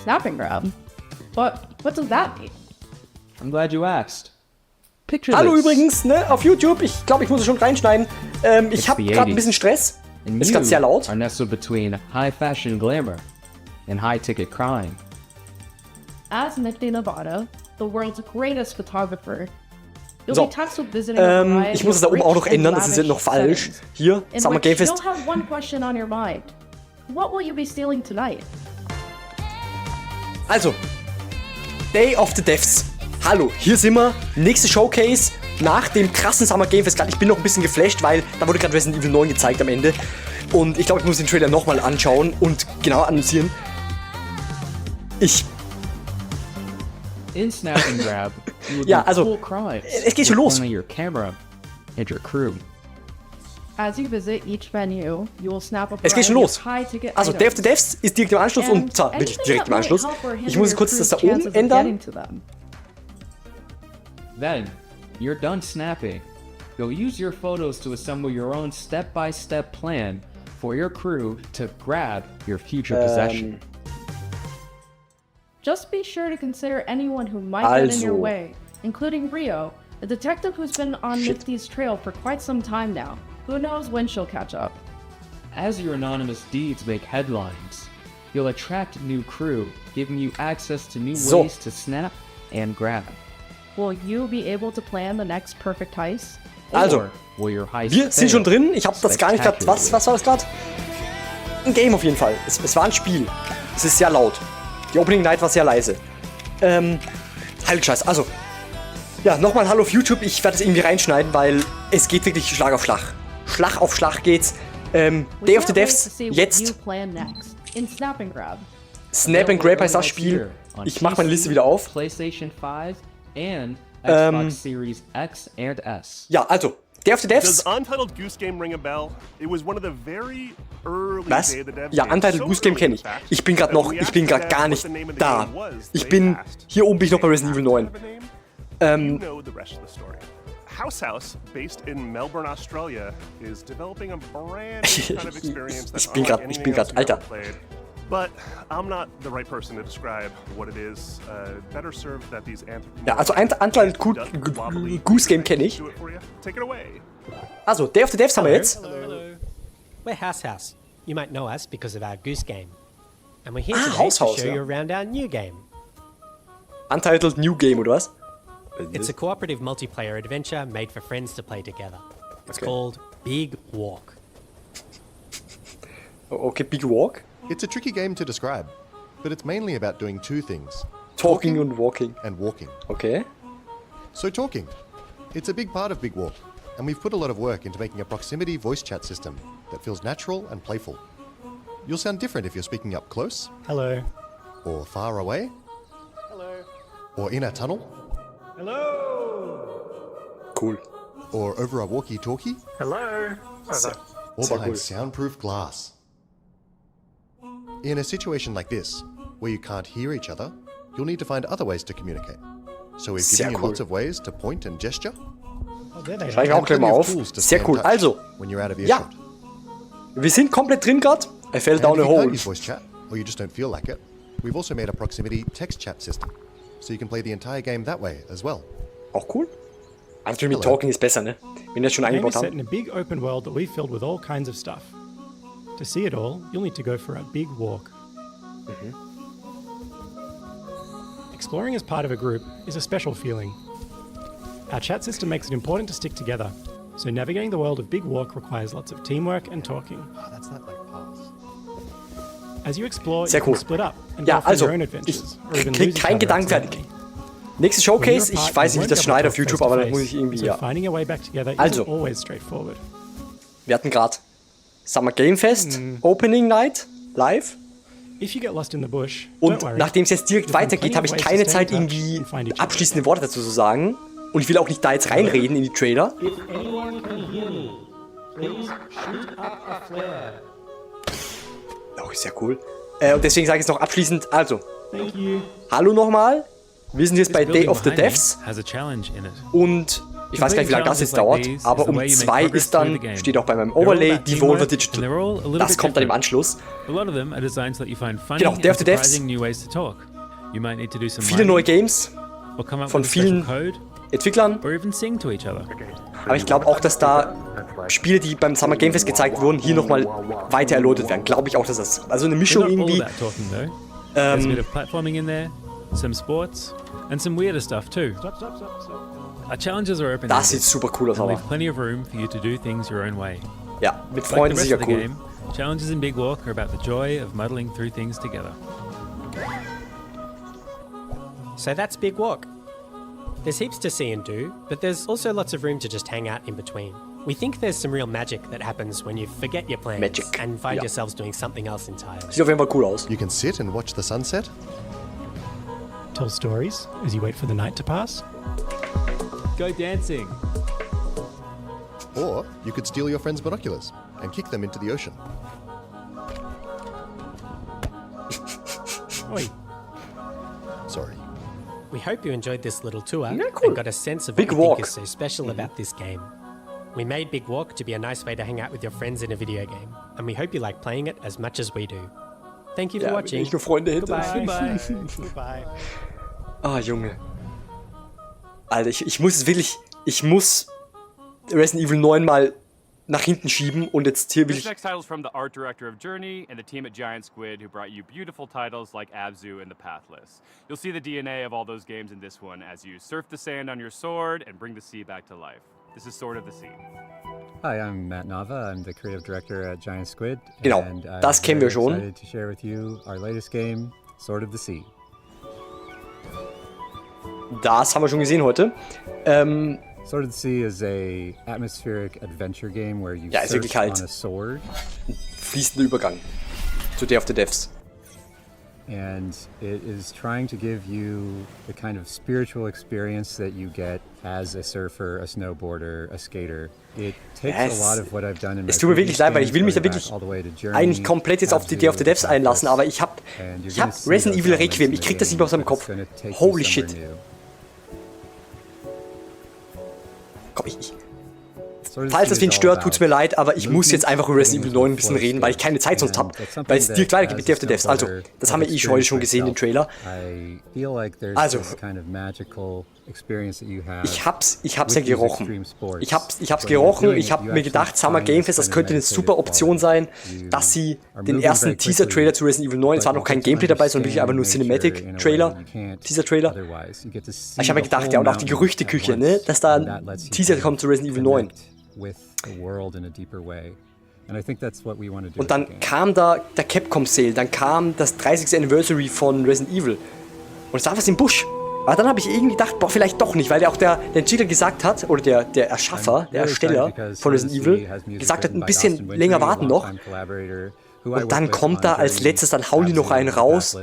snap and grab. But what does that mean? I'm glad you asked. Picture Hallo this. übrigens, ne, auf YouTube. Ich glaube, ich muss es schon reinschneiden. Ich habe gerade ein bisschen Stress. And Ist gerade sehr laut. are nestled between high fashion glamour and high ticket crime. As Nick Nevada, the world's greatest photographer, you'll So. be tasked with visiting a variety Ich muss es da of oben auch noch rich and ändern, das ist ja lavish noch falsch. settings, Hier, in Summer which Game Fest. you'll have one question on your mind. What will you be stealing tonight? Also, Day of the Devs. Hallo, hier sind wir. Nächste Showcase nach dem krassen Summer Game Fest. Ich bin noch ein bisschen geflasht, weil da wurde gerade Resident Evil 9 gezeigt am Ende. Und ich glaube, ich muss den Trailer nochmal anschauen und genau analysieren. In Snap and Grab, you would Ja, do also, cool crimes es geht schon with los. only your camera and your crew. As you visit each venue, you will snap a Es geht schon variety los. of high-ticket Also, Day of items. the Devs ist direkt im Anschluss und zwar wirklich direkt im Anschluss. Ich muss kurz das da oben ändern. Then, you're done snapping. You'll use your photos to assemble your own step-by-step plan for your crew to grab your future possession. Just be sure to consider anyone who might get in your Also. way, including Rio, a detective who's been on Shit. Nifty's trail for quite some time now. Who knows when she'll catch up? As your anonymous deeds make headlines, you'll attract new crew, giving you access to new So. ways to snap and grab. Will you be able to plan the next perfect heist? Also, Or will your heist wir sind schon fail drin. Ich habe das gar nicht gehabt. Was war das gerade? Ein Game auf jeden Fall. Es war ein Spiel. Es ist sehr laut. Die Opening Night war sehr leise. Halt Scheiß. Also, ja, nochmal Hallo auf YouTube. Ich werde es irgendwie reinschneiden, weil es geht wirklich Schlag auf Schlag. Schlag auf Schlag geht's. We Day of the can't wait to Devs, see what you jetzt plan next. In Snap and Grab. Snap and Grab heißt das Spiel. Ich mache meine Liste wieder auf. PlayStation 5 and Xbox Series X and S. Ja, also, Day of the Devs. Does Untitled Goose Game ring a bell? It was one of the very early Was? Day of the Devs Ja, games. Untitled So Goose Game early, kenne in ich. fact, Ich bin gerade that when we asked gar them nicht what the name of the da. game was, Ich they bin, asked, hier oben bin ich noch bei "Does Resident it Evil have 9. a name?" You know the rest of the story. House, based in Melbourne, Australia, is developing a brand new kind of experience that's Ich bin unlike grad- anything else you've Alter. ever played. But I'm not the right person to describe what it is. Better served that these Ja, also Untitled Goose Game kenne ich. do it for you. Take it away. Also, Day of the Devs haben wir jetzt. Hello. We're House. You might know us because of our Goose Game. And we're here Ah, today House, to show ja. you around our new game. Untitled New Game, oder was? It's a cooperative multiplayer adventure made for friends to play together. It's Okay. called Big Walk. Okay, Big Walk. It's a tricky game to describe, but it's mainly about doing two things: Talking und Walking. and walking. Okay. So talking. It's a big part of Big Walk, and we've put a lot of work into making a proximity voice chat system that feels natural and playful. You'll sound different if you're speaking up close, Hello. or far away, Hello. or in a tunnel, Cool. or over a walkie-talkie, Hello. or Sehr behind cool. soundproof glass. In a situation like this, where you can't hear each other, you'll need to find other ways to communicate. So we've Sehr given you cool. lots of ways to point and gesture. Schreibe ich auch and gleich mal plenty of auf. tools to Sehr stay in cool. touch Also, when you're out of ja. earshot. Wir sind komplett drin gerade. I fell And down if a you can't hole. use voice chat, or you just don't feel like it, we've also made a proximity text chat system, so you can play the entire game that way as well. Auch cool. Natürlich mit Hello. Talking ist besser, ne? Wenn wir das schon The game eingebaut is set in haben. a big open world that we've filled with all kinds of stuff. To see it all, you'll need to go for a big walk. Exploring as part of a group is a special feeling. Our chat system makes it important to stick together, so navigating the world of Big Walk requires lots of teamwork and talking. Oh, that's not like pass. As you explore, Sehr you cool. can split up and Ja, go for also, your own ich adventures, or even krieg lose each keinen other Gedanken fertig. accidentally. Nächstes When you're Showcase, ich apart, weiß you nicht, wie won't das be able schneide to auf talk YouTube, face to aber das face, muss ich irgendwie, so ja. finding a way back together Also. isn't always straightforward. Wir hatten gerade Summer Game Fest, Opening Night, live. If you get lost in the bush, Und don't worry. nachdem es jetzt direkt You'll find weitergeht, plenty habe of ich ways to keine stay Zeit, in touch irgendwie and find each other. abschließende Worte dazu zu sagen. Und ich will auch nicht da jetzt reinreden in die Trailer. Oh, ist ja cool. Und deswegen sage ich es noch abschließend. Also, hallo nochmal. Wir sind jetzt bei Day of the Devs. has a challenge in it. Und Ich weiß gar nicht, wie lange das jetzt dauert, aber um 2 ist dann, steht auch bei meinem Overlay, Devolver Digital. Das kommt dann im Anschluss. Genau, Day of the Devs. Viele neue Games von vielen Entwicklern. Aber ich glaube auch, dass da Spiele, die beim Summer Game Fest gezeigt wurden, hier nochmal weiter erläutert werden. Glaube ich auch, dass das... Also eine Mischung irgendwie... Das sieht super cool aus, aber... Ja, mit Freunden sicher cool. Challenges in Big Walk are about the joy of muddling through things together. So that's Big Walk. There's heaps to see and do, but there's also lots of room to just hang out in between. We think there's some real magic that happens when you forget your plans and find yourselves doing something else entirely. Sieht auf jeden Fall cool aus. You can sit and watch the sunset. Tell stories as you wait for the night to pass. Go dancing. Or you could steal your friend's binoculars and kick them into the ocean. Oi. Sorry. We hope you enjoyed this little tour Yeah, cool. and got a sense of Big what we Walk. think is so special about this game. We made Big Walk to be a nice way to hang out with your friends in a video game, and we hope you like playing it as much as we do. Thank you for watching. Nicht nur Freunde hinter. Goodbye. Goodbye. Ah, Junge. Alter, ich muss es wirklich... Ich muss Resident Evil 9 mal nach hinten schieben und jetzt hier will This ich... next title is from the art director of Journey and the team at Giant Squid who brought you beautiful titles like Abzu and The Pathless. You'll see the DNA of all those games in this one as you surf the sand on your sword and bring the sea back to life. This is Sword of the Sea. Hi, I'm Matt Nava. I'm the creative director at Giant Squid. Genau, and I'm das kennen wir very schon. excited to share with you our latest game, Sword of the Sea. Das haben wir schon gesehen heute. Sword of the Sea is a atmospheric adventure game where you Ja, ist wirklich surf halt on a sword. Fließender Übergang zu Day of the Devs. And it is trying to give you the kind of spiritual experience that you get as a surfer, a snowboarder, a skater. It takes a lot of what I've done in my Es tut mir wirklich leid, weil ich will mich da wirklich eigentlich komplett jetzt auf die Day of the Devs einlassen, aber ich hab Resident Evil Requiem, ich krieg das nicht mehr aus meinem Kopf. Holy shit. Komm, falls das wen stört, tut's mir leid, aber ich muss jetzt einfach über Resident Evil 9 ein bisschen reden, weil ich keine Zeit sonst habe, weil es direkt weitergeht mit Day of the Devs. Also, das haben wir heute schon gesehen, den Trailer. Also, ich hab's ja gerochen. Ich hab's gerochen, ich hab mir gedacht, Summer Game Fest, das könnte eine super Option sein, dass sie den ersten Teaser-Trailer zu Resident Evil 9, es war noch kein Gameplay dabei, sondern wirklich einfach nur Cinematic-Trailer, Teaser-Trailer. Ich habe mir gedacht, ja, und auch die Gerüchteküche, ne, dass da ein Teaser kommt zu Resident Evil 9. Und dann kam da der Capcom Sale, dann kam das 30. Anniversary von Resident Evil. Und es war was im Busch. Aber dann habe ich irgendwie gedacht, boah, vielleicht doch nicht, weil auch der Entwickler gesagt hat, oder der Erschaffer, der Ersteller von Resident Evil, gesagt hat, ein bisschen länger warten noch. Und dann kommt da als letztes, dann hauen die noch einen raus.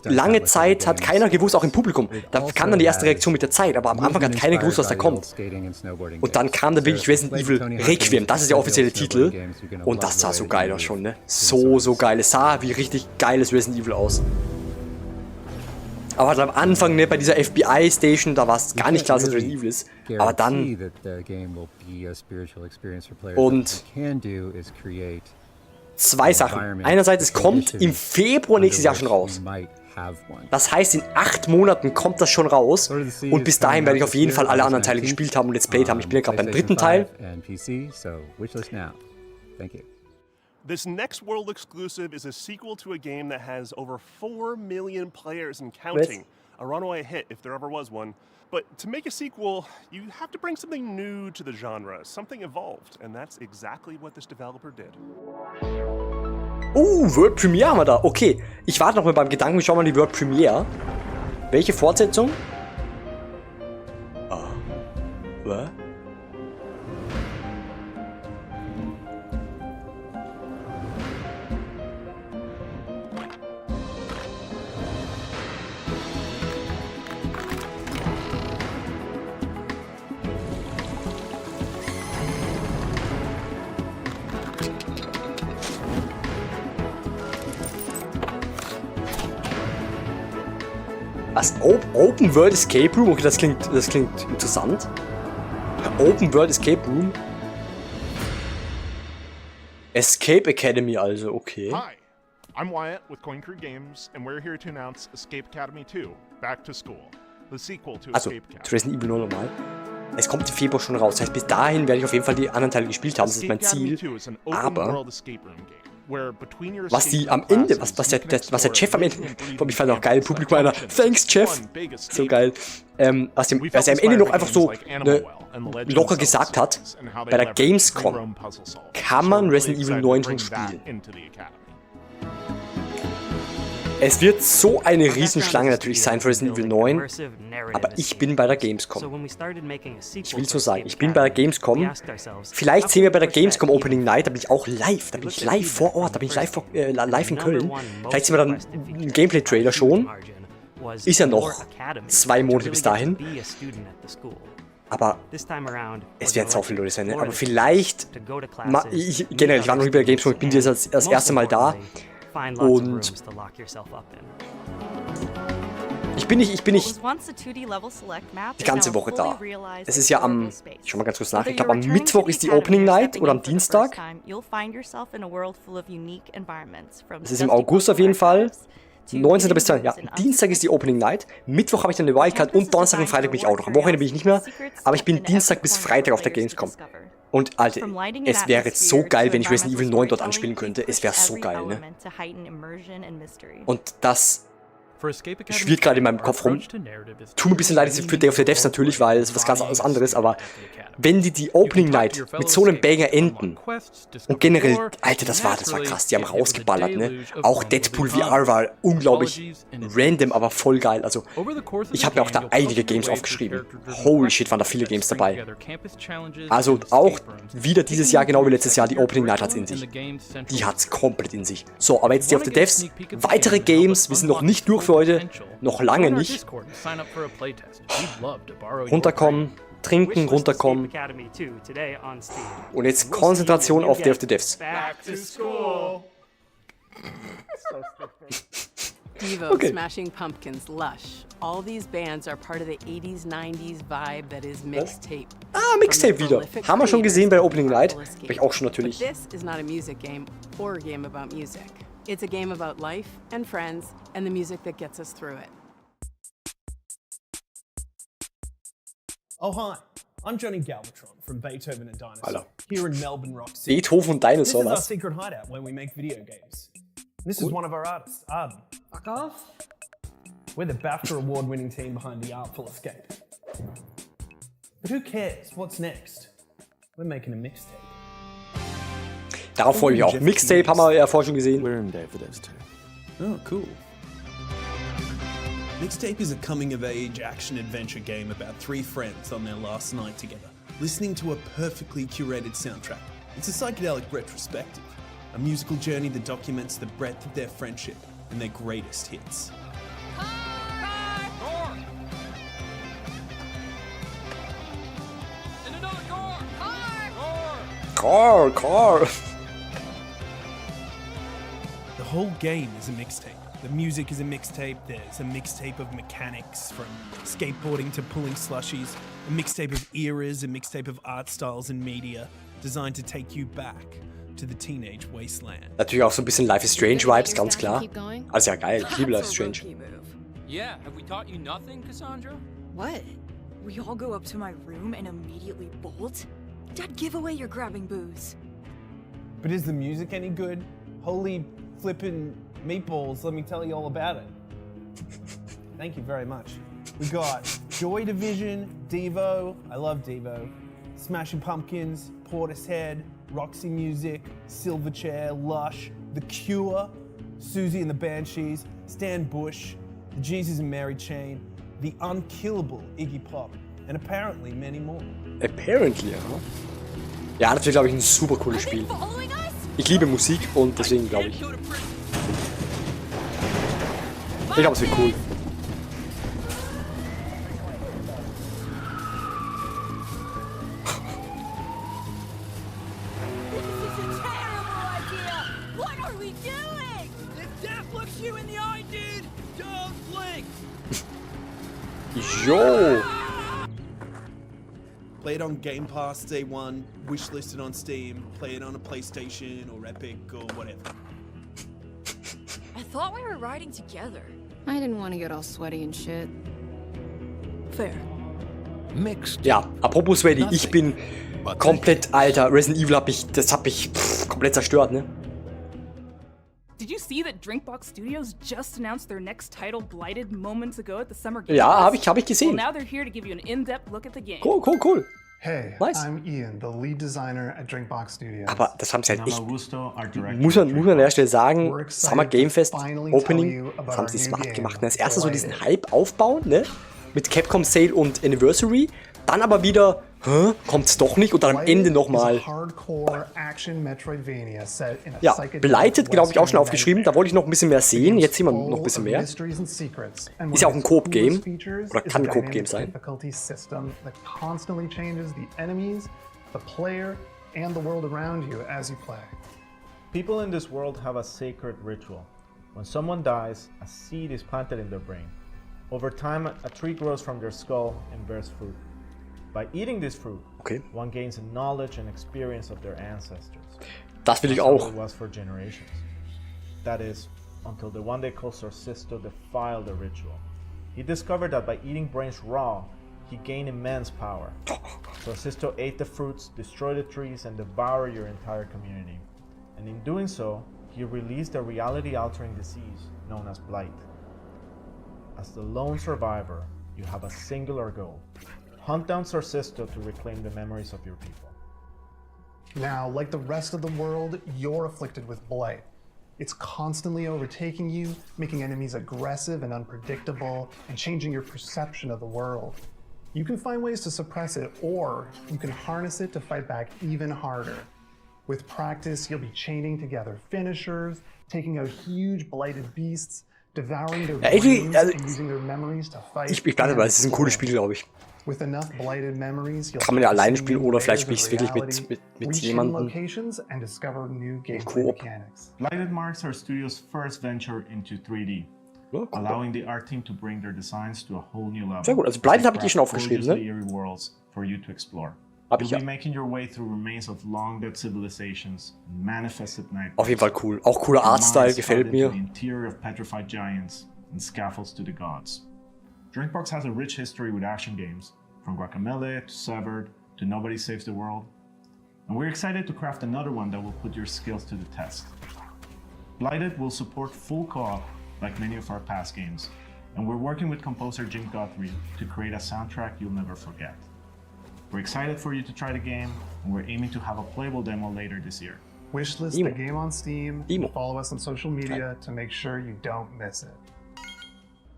Lange Zeit hat keiner gewusst, auch im Publikum. Da kam dann die erste Reaktion mit der Zeit, aber am Anfang hat keiner gewusst, was da kommt. Und dann kam da wirklich Resident Evil Requiem, das ist der offizielle Titel. Und das sah so geil aus schon, ne? So geil. Es sah wie richtig geiles Resident Evil aus. Aber am Anfang, ne, bei dieser FBI-Station, da war es gar nicht klar, dass es Resident Evil ist. Aber dann... Und... Zwei Sachen. Einerseits, es kommt im Februar nächstes Jahr schon raus. Das heißt, in 8 Monaten kommt das schon raus. Und bis dahin werde ich auf jeden Fall alle anderen Teile gespielt haben und Let's Played haben. Ich bin ja gerade beim 3. Teil. This next world exclusive is a sequel to a game that has over 4 million players and counting. A runaway hit if there ever was one. But to make a sequel, you have to bring something new to the genre, something evolved, and that's exactly what this developer did. World Premiere haben wir da. Okay, ich warte noch mal beim Gedanken, schauen wir mal die World Premiere. Welche Fortsetzung? Was? Was? Open World Escape Room? Okay, das klingt interessant. Open World Escape Room. Escape Academy also, okay. Hi, I'm Wyatt with Coin Crew Games, and we're here to announce Escape Academy 2, Back to School, the sequel to Also, Escape Academy. Resident Evil 9 normal. Es kommt im Februar schon raus. Das heißt, bis dahin werde ich auf jeden Fall die anderen Teile gespielt haben. Das ist mein Ziel. Aber was die am Ende, was der Chef am Ende, ich fand auch geil, Publikum einer, thanks Jeff, so geil, was er am Ende noch einfach so locker gesagt hat, bei der Gamescom kann man Resident Evil 9 schon spielen. Es wird so eine Riesenschlange natürlich sein für Resident Evil 9, aber ich bin bei der Gamescom. Ich will so sagen, ich bin bei der Gamescom. Vielleicht sehen wir bei der Gamescom Opening Night, da bin ich auch live, da bin ich live vor Ort, da bin ich live in Köln. Vielleicht sehen wir dann einen Gameplay-Trailer schon. Ist ja noch 2 Monate bis dahin. Aber es werden so viele Leute sein. Aber vielleicht, generell, ich war noch nie bei der Gamescom, ich bin jetzt das erste Mal da. Und ich bin nicht die ganze Woche da. Es ist ja am, ich schau mal ganz kurz nach, ich glaube am Mittwoch ist die Opening Night oder am Dienstag. Es ist im August auf jeden Fall. 19. bis 20. Ja, Dienstag ist die Opening Night. Mittwoch habe ich dann eine Wildcard und Donnerstag und Freitag bin ich auch noch. Am Wochenende bin ich nicht mehr, aber ich bin Dienstag bis Freitag auf der Gamescom. Und Alter, es wäre jetzt so geil, wenn ich Resident Evil 9 dort anspielen könnte. Es wäre so geil, ne? Und das schwirrt gerade in meinem Kopf rum. Tut mir ein bisschen leid für Day of the Devs natürlich, weil es was ganz anderes, aber wenn die Opening Night mit so einem Banger enden und generell, Alter, das war krass, die haben rausgeballert, ne? Auch Deadpool VR war unglaublich random, aber voll geil. Also, ich habe mir auch da einige Games aufgeschrieben. Holy shit, waren da viele Games dabei. Also auch wieder dieses Jahr, genau wie letztes Jahr, die Opening Night hat's in sich. Die hat's komplett in sich. So, aber jetzt Day of the Devs, weitere Games, wir sind noch nicht durch für heute, noch lange nicht. Runterkommen. Trinken, runterkommen. Und jetzt Konzentration auf Day of the Devs. Devo, okay. Smashing Pumpkins, Lush. All these bands are part of the 80s, 90s vibe that is mixtape. Ah, Mixtape wieder. Haben wir schon gesehen bei Opening Night. Habe ich auch schon natürlich. But this is not a music game or a game about music. It's a game about life and friends and the music that gets us through it. Oh, hi. I'm Johnny Galvatron from Beethoven and Dinosaur here in Melbourne Rock City. Beethoven und Dinosaur, This is our was? secret hideout where we make video games. This is one of our artists, Arden. Fuck off. We're the BAFTA award-winning team behind The Artful Escape. But who cares? What's next? We're making a mixtape. Darauf freue ich mich auch. Mixtape haben wir ja vorher schon gesehen. We're in Day of the Devs too. Oh, cool. Mixtape is a coming-of-age action-adventure game about 3 friends on their last night together, listening to a perfectly curated soundtrack. It's a psychedelic retrospective, a musical journey that documents the breadth of their friendship and their greatest hits. Car. The whole game is a mixtape. The music is a mixtape, there's a mixtape of mechanics, from skateboarding to pulling slushies, a mixtape of eras, a mixtape of art styles and media, designed to take you back to the teenage wasteland. Natürlich auch so ein bisschen Life is Strange Vibes, ganz klar. Also ja, geil, ich liebe Life is Strange. Yeah, have we taught you nothing, Cassandra? What? We all go up to my room and immediately bolt? Dad, give away your grabbing booze. But is the music any good? Holy flippin' meatballs, let me tell you all about it. Thank you very much. We got Joy Division, Devo, I love Devo, Smashing Pumpkins, Portishead, Roxy Music, Silverchair, Lush, The Cure, Susie and the Banshees, Stan Bush, the Jesus and Mary Chain, the unkillable Iggy Pop, and apparently many more. Apparently, ja. Ja, das wird, glaube ich, ein super cooles Spiel. Ich liebe Musik und deswegen glaube ich. Ich glaube, es wird cool. Play it on Game Pass day one, wishlisted on Steam, play it on a PlayStation or Epic or whatever. I thought we were riding together. I didn't want to get all sweaty and shit. Fair. Ja, apropos Sweaty, ich bin komplett, Alter, Resident Evil hat mich komplett zerstört, ne? Did you see that Drinkbox Studios just announced their next title, Blighted, moments ago at the Summer Game Ja, Fest? hab ich gesehen. Well, now they're here to give you an in-depth look at the game. Cool. Hey, nice. I'm Ian, the lead designer at Drinkbox Studios. Aber das haben sie halt echt, muss man an der Stelle sagen, Summer Game Fest Opening, das haben sie smart gemacht. Als erstes so diesen Hype aufbauen, ne? Mit Capcom Sale und Anniversary, dann aber wieder, kommt's doch nicht und dann am Ende nochmal. Ja, Blighted, glaube ich, auch schon aufgeschrieben, da wollte ich noch ein bisschen mehr sehen, jetzt sehen wir noch ein bisschen mehr. Ist ja auch ein Coop-Game, oder kann ein Coop-Game sein. People in this world have a sacred ritual. When someone dies, a seed is planted in their brain. Over time, a tree grows from their skull and bears fruit. By eating this fruit, one gains a knowledge and experience of their ancestors. Das will ich auch. It was for generations. That is, until the one they called Sorcisto defiled the ritual. He discovered that by eating brains raw, he gained immense power. Sorcisto ate the fruits, destroyed the trees, and devoured your entire community. And in doing so, he released a reality-altering disease known as blight. As the lone survivor, you have a singular goal. Hunt down Sorcisto to reclaim the memories of your people. Now, like the rest of the world, you're afflicted with blight. It's constantly overtaking you, making enemies aggressive and unpredictable, and changing your perception of the world. You can find ways to suppress it, or you can harness it to fight back even harder. With practice, you'll be chaining together finishers, taking out huge blighted beasts, devouring their brains and using their memories to fight. Ich bleibe dabei, es ist ein cooles Spiel, glaube ich. With enough blighted memories, you'll kann man ja alleine spielen oder vielleicht spiele ich es wirklich mit jemandem. Coop. Blighted marks our studio's first venture into 3D, allowing the art team to bring their designs to a whole new level. Sehr gut, also Blighted habe ich schon aufgeschrieben, ne? For you to explore. Hab ich ja. You'll be making your way through remains of long dead civilizations and manifested nightmares. Auf jeden Fall cool. Auch cooler Artstyle, gefällt mir. The interior of petrified giants and scaffolds to the gods. Drinkbox has a rich history with action games, from Guacamelee to Severed to Nobody Saves the World. And we're excited to craft another one that will put your skills to the test. Blighted will support full co-op like many of our past games, and we're working with composer Jim Guthrie to create a soundtrack you'll never forget. We're excited for you to try the game, and we're aiming to have a playable demo later this year. Wishlist the game on Steam, and follow us on social media to make sure you don't miss it.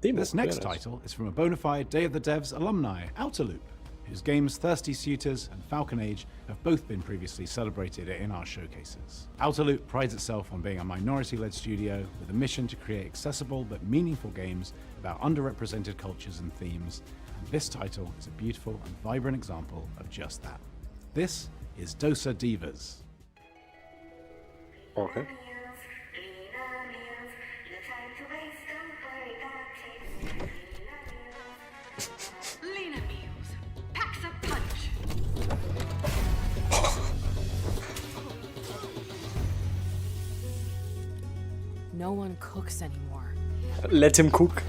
This next title is from a bona fide Day of the Devs alumni, Outerloop, whose games Thirsty Suitors and Falcon Age have both been previously celebrated in our showcases. Outerloop prides itself on being a minority-led studio with a mission to create accessible but meaningful games about underrepresented cultures and themes, and this title is a beautiful and vibrant example of just that. This is Dosa Divas. Okay. No one cooks anymore. Let him cook.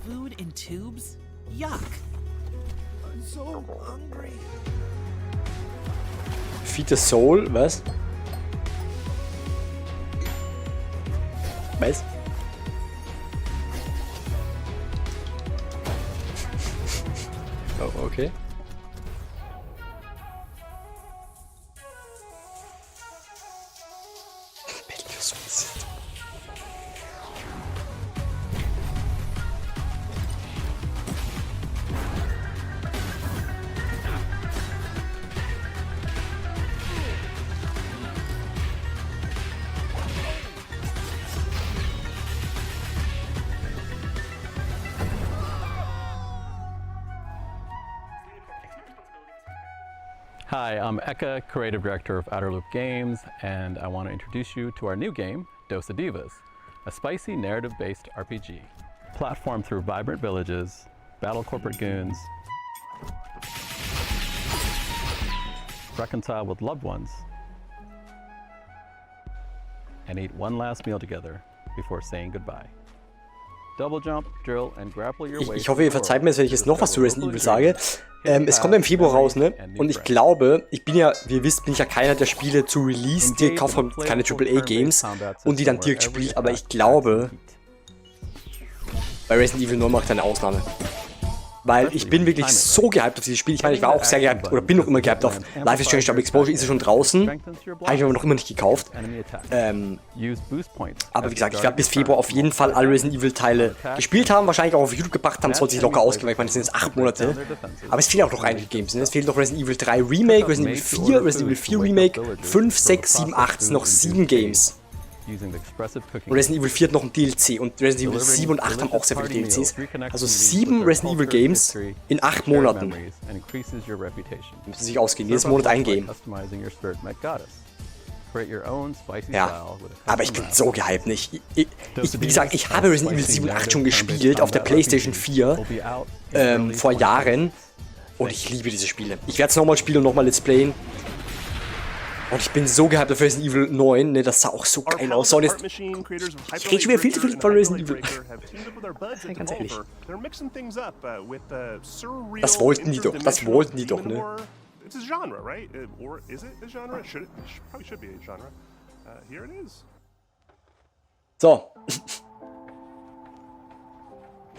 Food in tubes? Yuck. I'm so hungry. Feed the Soul, was? Was? Oh, okay. Hi, I'm Eka, Creative Director of Outerloop Games, and I want to introduce you to our new game, Dosa Divas, a spicy narrative-based RPG. Platform through vibrant villages, battle corporate goons, reconcile with loved ones, and eat one last meal together before saying goodbye. Double jump, drill, and grapple your way. Ich hoffe, ihr verzeiht mir, wenn ich jetzt noch was zu Resident Evil sage. Es kommt im Februar raus, ne? Und ich glaube, ich bin ja, wie ihr wisst, bin ich ja keiner, der Spiele zu Release, die kauft von keine AAA-Games und die dann direkt spielt, aber ich glaube, bei Resident Evil 9 mache ich eine Ausnahme. Weil ich bin wirklich so gehypt auf dieses Spiel. Ich meine, ich war auch sehr gehypt, oder bin noch immer gehypt auf Life is Strange Double Exposure, ist ja schon draußen. Habe ich aber noch immer nicht gekauft. Aber wie gesagt, ich werde bis Februar auf jeden Fall alle Resident Evil Teile gespielt haben, wahrscheinlich auch auf YouTube gebracht haben, soll sich locker ausgehen, weil ich meine, das sind jetzt 8 Monate. Aber es fehlen auch noch einige Games, ne? Es fehlt noch Resident Evil 3 Remake, Resident Evil 4, Resident Evil 4 Remake, 5, 6, 7, 8, noch 7 Games. Und Resident Evil 4 hat noch ein DLC und Resident Evil 7 und 8 haben auch sehr viele DLCs. Also 7 Resident Evil Games in 8 Monaten. Müssen sich ausgehen, jedes Monat ein Game. Ja, aber ich bin so gehypt, nicht? Wie gesagt, ich habe Resident Evil 7 und 8 schon gespielt auf der PlayStation 4 vor Jahren und ich liebe diese Spiele. Ich werde es nochmal spielen und nochmal Let's Playen. Und ich bin so gehypt auf Resident Evil 9, ne, das sah auch so geil aus. So, jetzt, ich rede schon wieder viel zu viel von Resident Evil. Ganz ehrlich. Das wollten die doch, ne? It's a genre, right? Or is it a genre? Probably should be a genre. Here it is. So.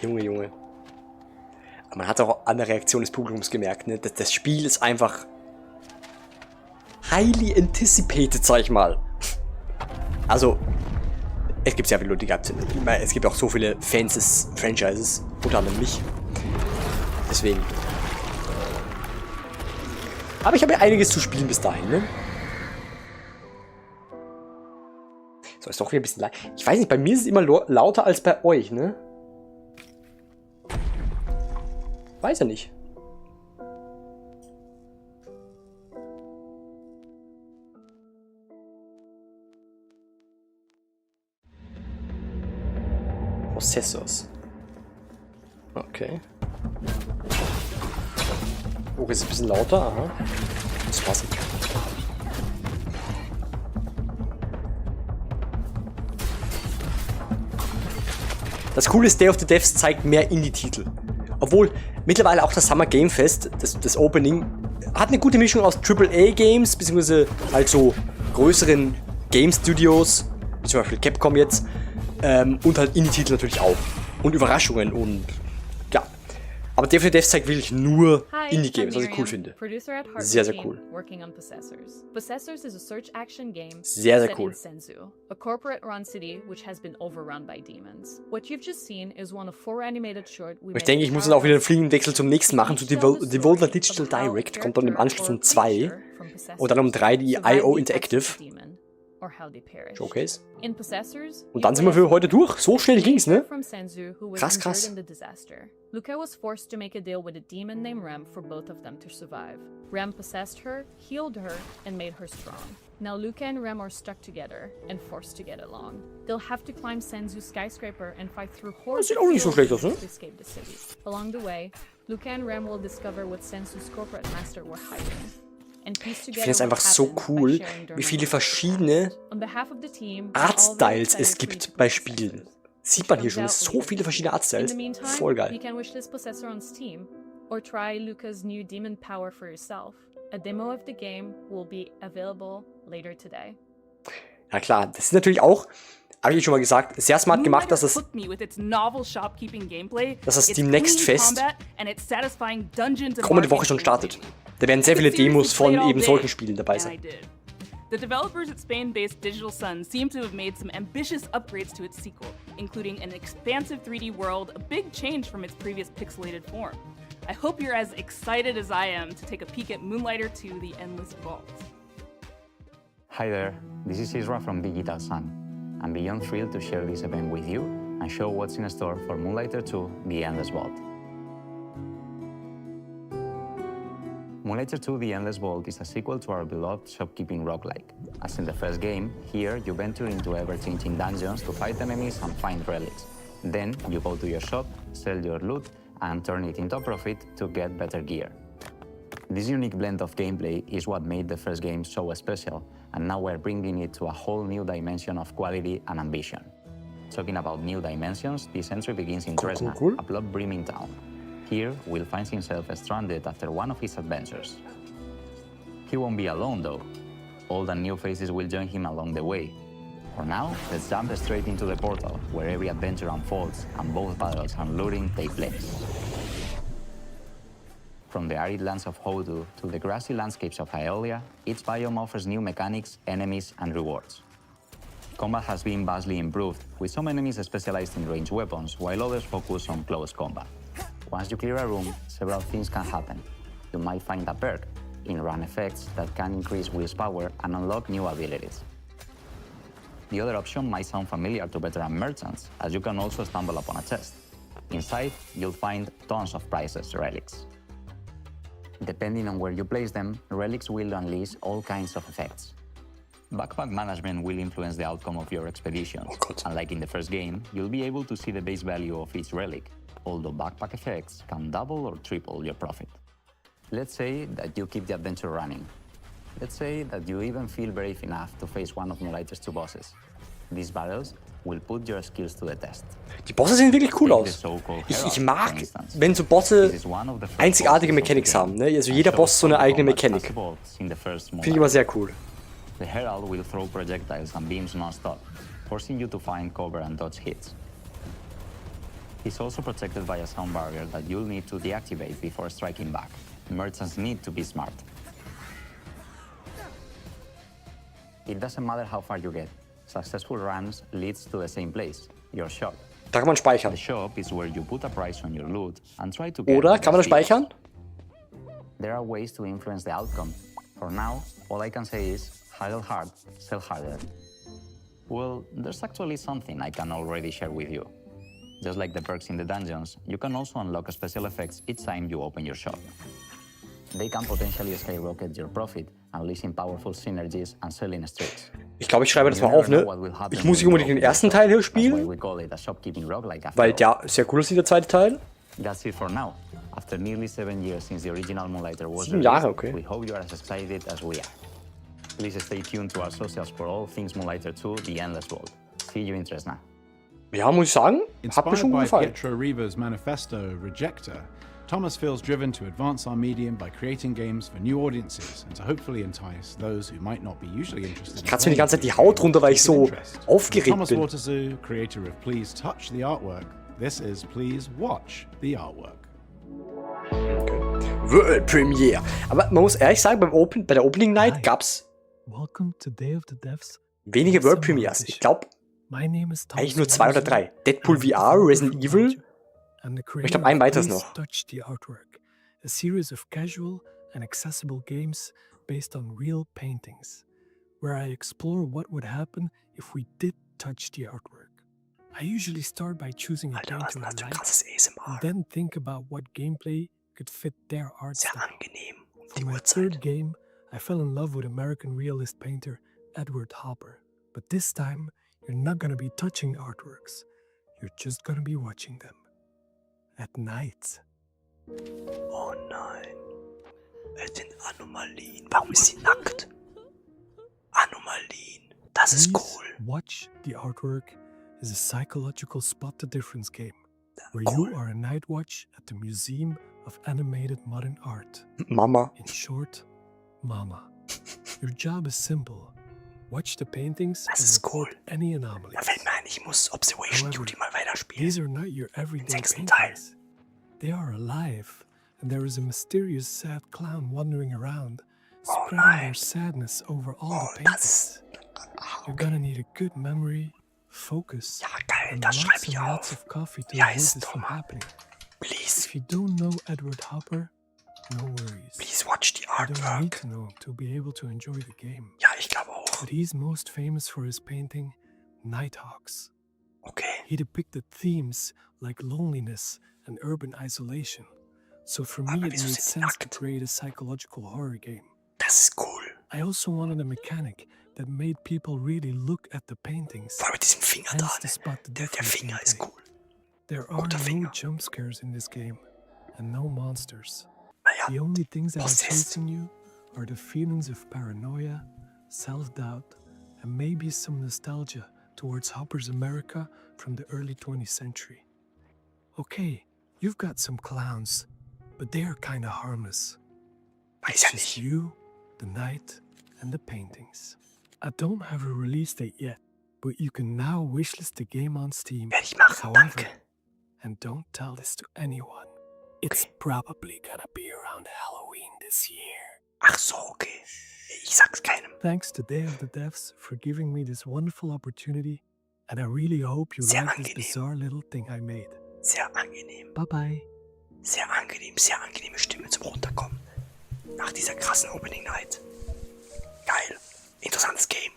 Junge. Aber man hat auch an der Reaktion des Publikums gemerkt, ne? Das Spiel ist einfach highly anticipated, sag ich mal. Also, es gibt sehr viele Leute, die gehabt sind. Ich meine, es gibt auch so viele Fans des Franchises, unter anderem mich. Deswegen. Aber ich habe ja einiges zu spielen bis dahin, ne? So, ist doch wieder ein bisschen leid. Ich weiß nicht, bei mir ist es immer lauter als bei euch, ne? Weiß ja nicht. Prozessors. Okay. Oh, jetzt ist ein bisschen lauter. Aha. Muss passen. Das Coole ist, Day of the Devs zeigt mehr Indie-Titel. Obwohl mittlerweile auch das Summer Game Fest, das Opening, hat eine gute Mischung aus AAA-Games, beziehungsweise halt so größeren Game-Studios, wie zum Beispiel Capcom jetzt, und halt Indie-Titel natürlich auch. Und Überraschungen und ja. Aber Day of the Devs zeigt wirklich nur Indie-Games, was ich cool finde. Sehr, sehr cool. Possessors is a search action game sehr set cool. in Sensu, a corporate-run city which has been overrun by demons. What you've just seen is one of 4 animated short we Ich denke, ich muss dann auch wieder einen fliegenden Wechsel zum nächsten machen, zu Devolver Digital Direct, kommt dann im Anschluss um 2 und dann um 3 die IO Interactive Showcase. Und dann sind wir für heute durch. So schnell ging's, ne? Krass. Luca was forced to make a deal with a demon named Rem for both of them to survive. Rem possessed her, healed her, and made her strong. Now Luca and Rem are stuck together and forced to get along. They'll have to climb Sensu's skyscraper and fight through hordes sieht auch nicht so schlecht aus, ne? to escape the city. Along the way, Luca and Rem will discover what Sensu's corporate master were hiding. Ich finde es einfach so cool, wie viele verschiedene Artstyles es gibt bei Spielen. Sieht man hier schon, so viele verschiedene Artstyles. Voll geil. You can wish this possessor on Steam or try Luca's new demon power for yourself. A demo of the game will be available later today. Ja klar, das ist natürlich auch, habe ich schon mal gesagt, sehr smart gemacht, dass das Steam-Next Fest kommende Woche schon startet. Da werden sehr viele Demos von eben solchen Spielen dabei sein. The developers at Spain-based Digital Sun seem to have made some ambitious upgrades to its sequel, including an expansive 3D world, a big change from its previous pixelated form. I hope you're as excited as I am to take a peek at Moonlighter 2: The Endless Vault. Hi there, this is Isra from Digital Sun. I'm beyond thrilled to share this event with you and show what's in store for Moonlighter 2: The Endless Vault. Moonlighter 2: The Endless Vault is a sequel to our beloved shopkeeping roguelike. As in the first game, here you venture into ever-changing dungeons to fight enemies and find relics. Then you go to your shop, sell your loot, and turn it into a profit to get better gear. This unique blend of gameplay is what made the first game so special, and now we're bringing it to a whole new dimension of quality and ambition. Talking about new dimensions, this entry begins in Dresna, a blood-brimming town. Here, Will finds himself stranded after one of his adventures. He won't be alone, though. Old and new faces will join him along the way. For now, let's jump straight into the portal, where every adventure unfolds and both battles and looting take place. From the arid lands of Hodu to the grassy landscapes of Hylia, each biome offers new mechanics, enemies, and rewards. Combat has been vastly improved, with some enemies specialized in ranged weapons, while others focus on close combat. Once you clear a room, several things can happen. You might find a perk, in-run effects that can increase Will's power and unlock new abilities. The other option might sound familiar to veteran merchants, as you can also stumble upon a chest. Inside, you'll find tons of priceless relics. Depending on where you place them, relics will unleash all kinds of effects. Backpack management will influence the outcome of your expeditions. Unlike in the first game, you'll be able to see the base value of each relic, although backpack effects can double or triple your profit. Let's say that you keep the adventure running. Let's say that you even feel brave enough to face one of Moonlighter's 2 bosses. These battles will put your skills to the test. Die Bosse sehen wirklich cool aus. Ich mag, wenn so Bosse einzigartige Mechanics haben. Ne? Also jeder Boss so eine eigene Mechanik. Finde ich immer sehr cool. The Herald will throw projectiles and beams non-stop, forcing you to find cover and dodge hits. He's also protected by a sound barrier that you'll need to deactivate before striking back. Merchants need to be smart. It doesn't matter how far you get. Successful runs leads to the same place, your shop. Da kann man speichern. The shop is where you put a price on your loot and try to get. Oder kann man das speichern? There are ways to influence the outcome. For now, all I can say is haggle hard, sell harder. Well, there's actually something I can already share with you. Just like the perks in the dungeons, you can also unlock special effects each time you open your shop. They can potentially skyrocket your profit, unleashing powerful synergies and selling streaks. Ich glaube, ich schreibe das mal auf, ne? Ich muss nicht unbedingt den ersten Teil hier spielen, weil der ist ja cool aussieht, der zweite Teil. That's it for now. After nearly 7 years since the original Moonlighter was 7 Jahre, okay. We hope you are as excited as we are. Please stay tuned to our socials for all things Moonlighter 2, The Endless World. See you in Dresna. Ja, muss ich sagen, hat mir schon gut gefallen. Pietro Riva's manifesto, Rejector, Thomas feels driven to advance our medium by creating games for new audiences and to hopefully entice those who might not be usually interested. Ich kratze mir die ganze Zeit die Haut runter, weil ich so aufgeregt bin. Thomas Waterzoo, creator of Please Touch the Artwork. This is Please Watch the Artwork. Okay. World Premiere. Aber man muss ehrlich sagen, bei der Opening Night gab's wenige World Premieres. Ich glaube, eigentlich nur 2 oder 3. Deadpool VR, Resident Evil. Ich glaube, ein weiteres noch. Touch the Artwork, a series of casual and accessible games based on real paintings, where I explore what would happen if we did touch the artwork. I usually start by choosing a painter I like, and then think about what gameplay could fit their art style. For my third game, I fell in love with American realist painter Edward Hopper. But this time, you're not gonna be touching artworks. You're just gonna be watching them. At night. Oh nein. Es sind Anomalien. Warum ist sie nackt? Anomalien. Das ist cool. Watch the Artwork is a psychological spot the difference game, where you are a night watch at the Museum of Animated Modern Art. Mama. In short, Mama. Your job is simple. Watch the paintings and report any anomalies. Da fällt mir ein, ich muss Observation Duty mal weiterspielen. These are not your everyday paintings. They are alive, and there is a mysterious sad clown wandering around, spreading their sadness over all the paintings. You're gonna need a good memory, focus, and lots of coffee to avoid this from happening. Please. If you don't know Edward Hopper, no worries. Please watch the artwork. You don't need to know to be able to enjoy the game. Ja, ich glaube auch. But he's most famous for his painting, Nighthawks. Okay. He depicted themes like loneliness and urban isolation. So for me, it made sense to create a psychological horror game. Das ist cool. I also wanted a mechanic that made people really look at the paintings. Vor allem mit diesem Finger da. Der Finger ist cool. There are no jump scares in this game, and no monsters. The only things that are chasing you are the feelings of paranoia, self-doubt, and maybe some nostalgia towards Hopper's America from the early 20th century. Okay, you've got some clowns, but they are kind of harmless. It's just you, the night, and the paintings. I don't have a release date yet, but you can now wishlist the game on Steam. However, and don't tell this to anyone, it's probably gonna be around Halloween this year. Ach so, okay. Ich sag's keinem. Thanks to Day of the Devs for giving me this wonderful opportunity, and I really hope you like this bizarre little thing I made. Sehr angenehm. Bye-bye. Sehr angenehme Stimme zum Runterkommen. Nach dieser krassen Opening Night. Geil. Interessantes Game.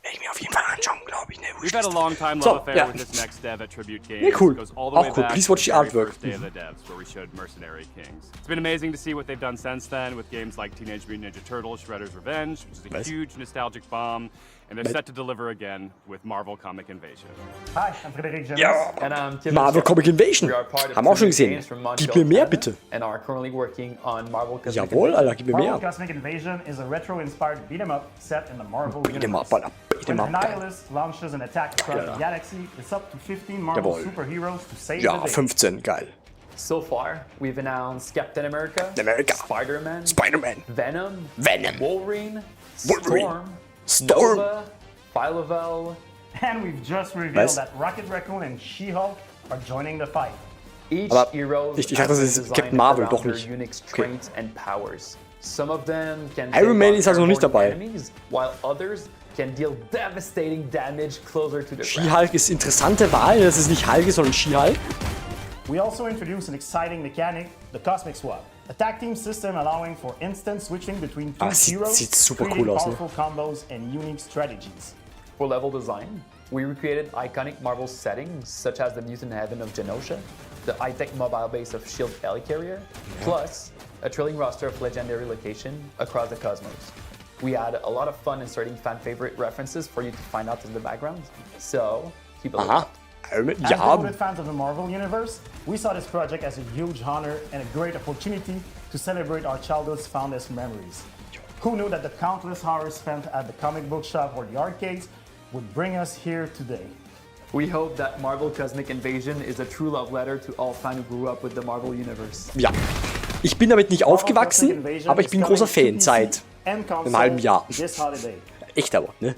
Werde ich mir auf jeden Fall anschauen, glaube ich. Ne? We've had a long time love affair with this next dev at Tribute Games. Nee, cool. It goes all the Auch way cool. back Please watch to the very artwork. first Day of the Devs, where we showed Mercenary Kings. It's been amazing to see what they've done since then with games like Teenage Mutant Ninja Turtles: Shredder's Revenge, which is a huge nostalgic bomb, and they're set to deliver again with Marvel Comic Invasion. Hi, I'm Frederic James. Ja, And I'm Tim Marvel Comic Invasion. Haben wir auch schon gesehen. Gib mir mehr, bitte. And are currently working on Marvel Cosmic Jawohl, Alter, gib mir mehr. Marvel Cosmic Invasion is a retro-inspired beat-em-up set in the Marvel Beat 'em up, universe. Alter. Beat 'em When up. Annihilus launches an attack across the galaxy, it's up to 15 Marvel Jawohl. superheroes to save Ja, the day. 15, geil. So far, we've announced Captain America, Spider-Man, Venom, Wolverine, Storm, Nova, Phyla-Vell, and we've just revealed that Rocket Raccoon and She-Hulk are joining the fight. Each Aber hero ich dachte, das ist Captain Marvel, doch nicht. Okay. and powers. Some of them can Iron Man ist also nicht dabei. enemies, while others can deal devastating damage closer to the ground. She-Hulk ist interessante Wahl, das ist nicht Hulk, sondern She-Hulk. We also introduced an exciting mechanic, the Cosmic Swap, a tag team system allowing for instant switching between two heroes, sieht super creating cool aus, ne? powerful combos and unique strategies. For level design, we recreated iconic Marvel settings such as the Mutant Heaven of Genosha, the high-tech mobile base of S.H.I.E.L.D. Helicarrier, plus a thrilling roster of legendary locations across the cosmos. We had a lot of fun inserting fan-favorite references for you to find out in the background, so keep a lookout. As devoted fans of the Marvel Universe, we saw this project as a huge honor and a great opportunity to celebrate our childhood's fondest memories. Who knew that the countless hours spent at the comic book shop or the arcades would bring us here today? We hope that Marvel Cosmic Invasion is a true love letter to all fans who grew up with the Marvel Universe. Ja, ich bin damit nicht aufgewachsen, aber ich bin großer Fan seit einem halben Jahr. Echt aber, ne?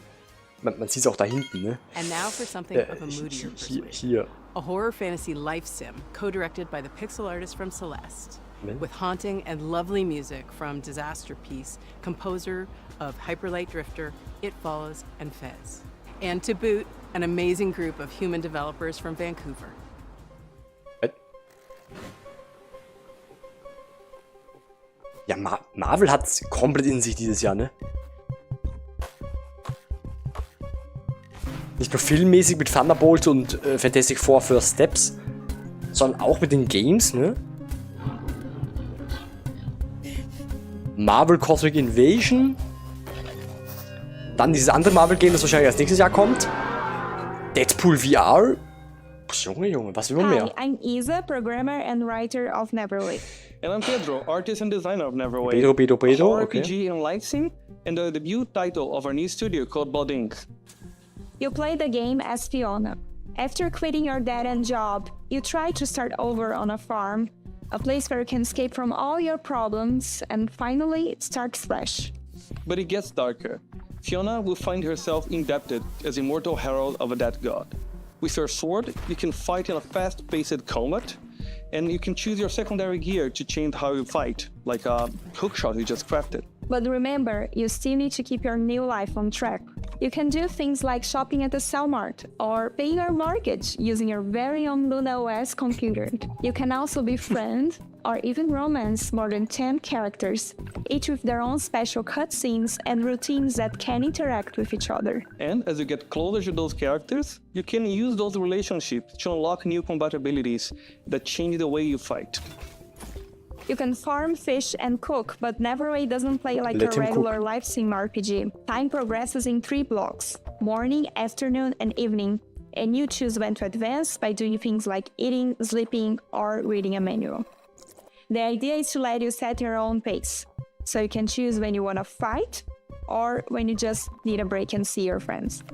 Man sieht es auch da hinten, ne? And now for something of a moodier persuasion. Hier. A horror fantasy life sim, co-directed by the pixel artist from Celeste, with haunting and lovely music from Disaster Piece, composer of Hyperlight Drifter, It Follows, and Fez. And to boot, an amazing group of human developers from Vancouver. Ja, Marvel hat es komplett in sich dieses Jahr, ne? Nicht nur filmmäßig mit Thunderbolt und Fantastic Four First Steps, sondern auch mit den Games, ne? Marvel Cosmic Invasion. Dann dieses andere Marvel-Game, das wahrscheinlich als nächstes Jahr kommt. Deadpool VR. Junge, was will man mehr? Hi, I'm Isa, programmer and writer of Neverwake. And I'm Pedro, artist and designer of Neverwake. Pedro, a okay. RPG and live sim, and the debut title of our new studio called Blood Inc. You play the game as Fiona. After quitting your dead-end job, you try to start over on a farm, a place where you can escape from all your problems and finally start fresh. But it gets darker. Fiona will find herself indebted as immortal herald of a dead god. With your sword, you can fight in a fast-paced combat, and you can choose your secondary gear to change how you fight, like a hookshot you just crafted. But remember, you still need to keep your new life on track. You can do things like shopping at the Cellmart or paying your mortgage using your very own Luna OS computer. You can also befriend or even romance more than 10 characters, each with their own special cutscenes and routines that can interact with each other. And as you get closer to those characters, you can use those relationships to unlock new combat abilities that change the way you fight. You can farm, fish, and cook, but Neverwake doesn't play like a regular live sim RPG. Time progresses in 3 blocks: morning, afternoon, and evening, and you choose when to advance by doing things like eating, sleeping, or reading a manual. The idea is to let you set your own pace, so you can choose when you want to fight or when you just need a break and see your friends.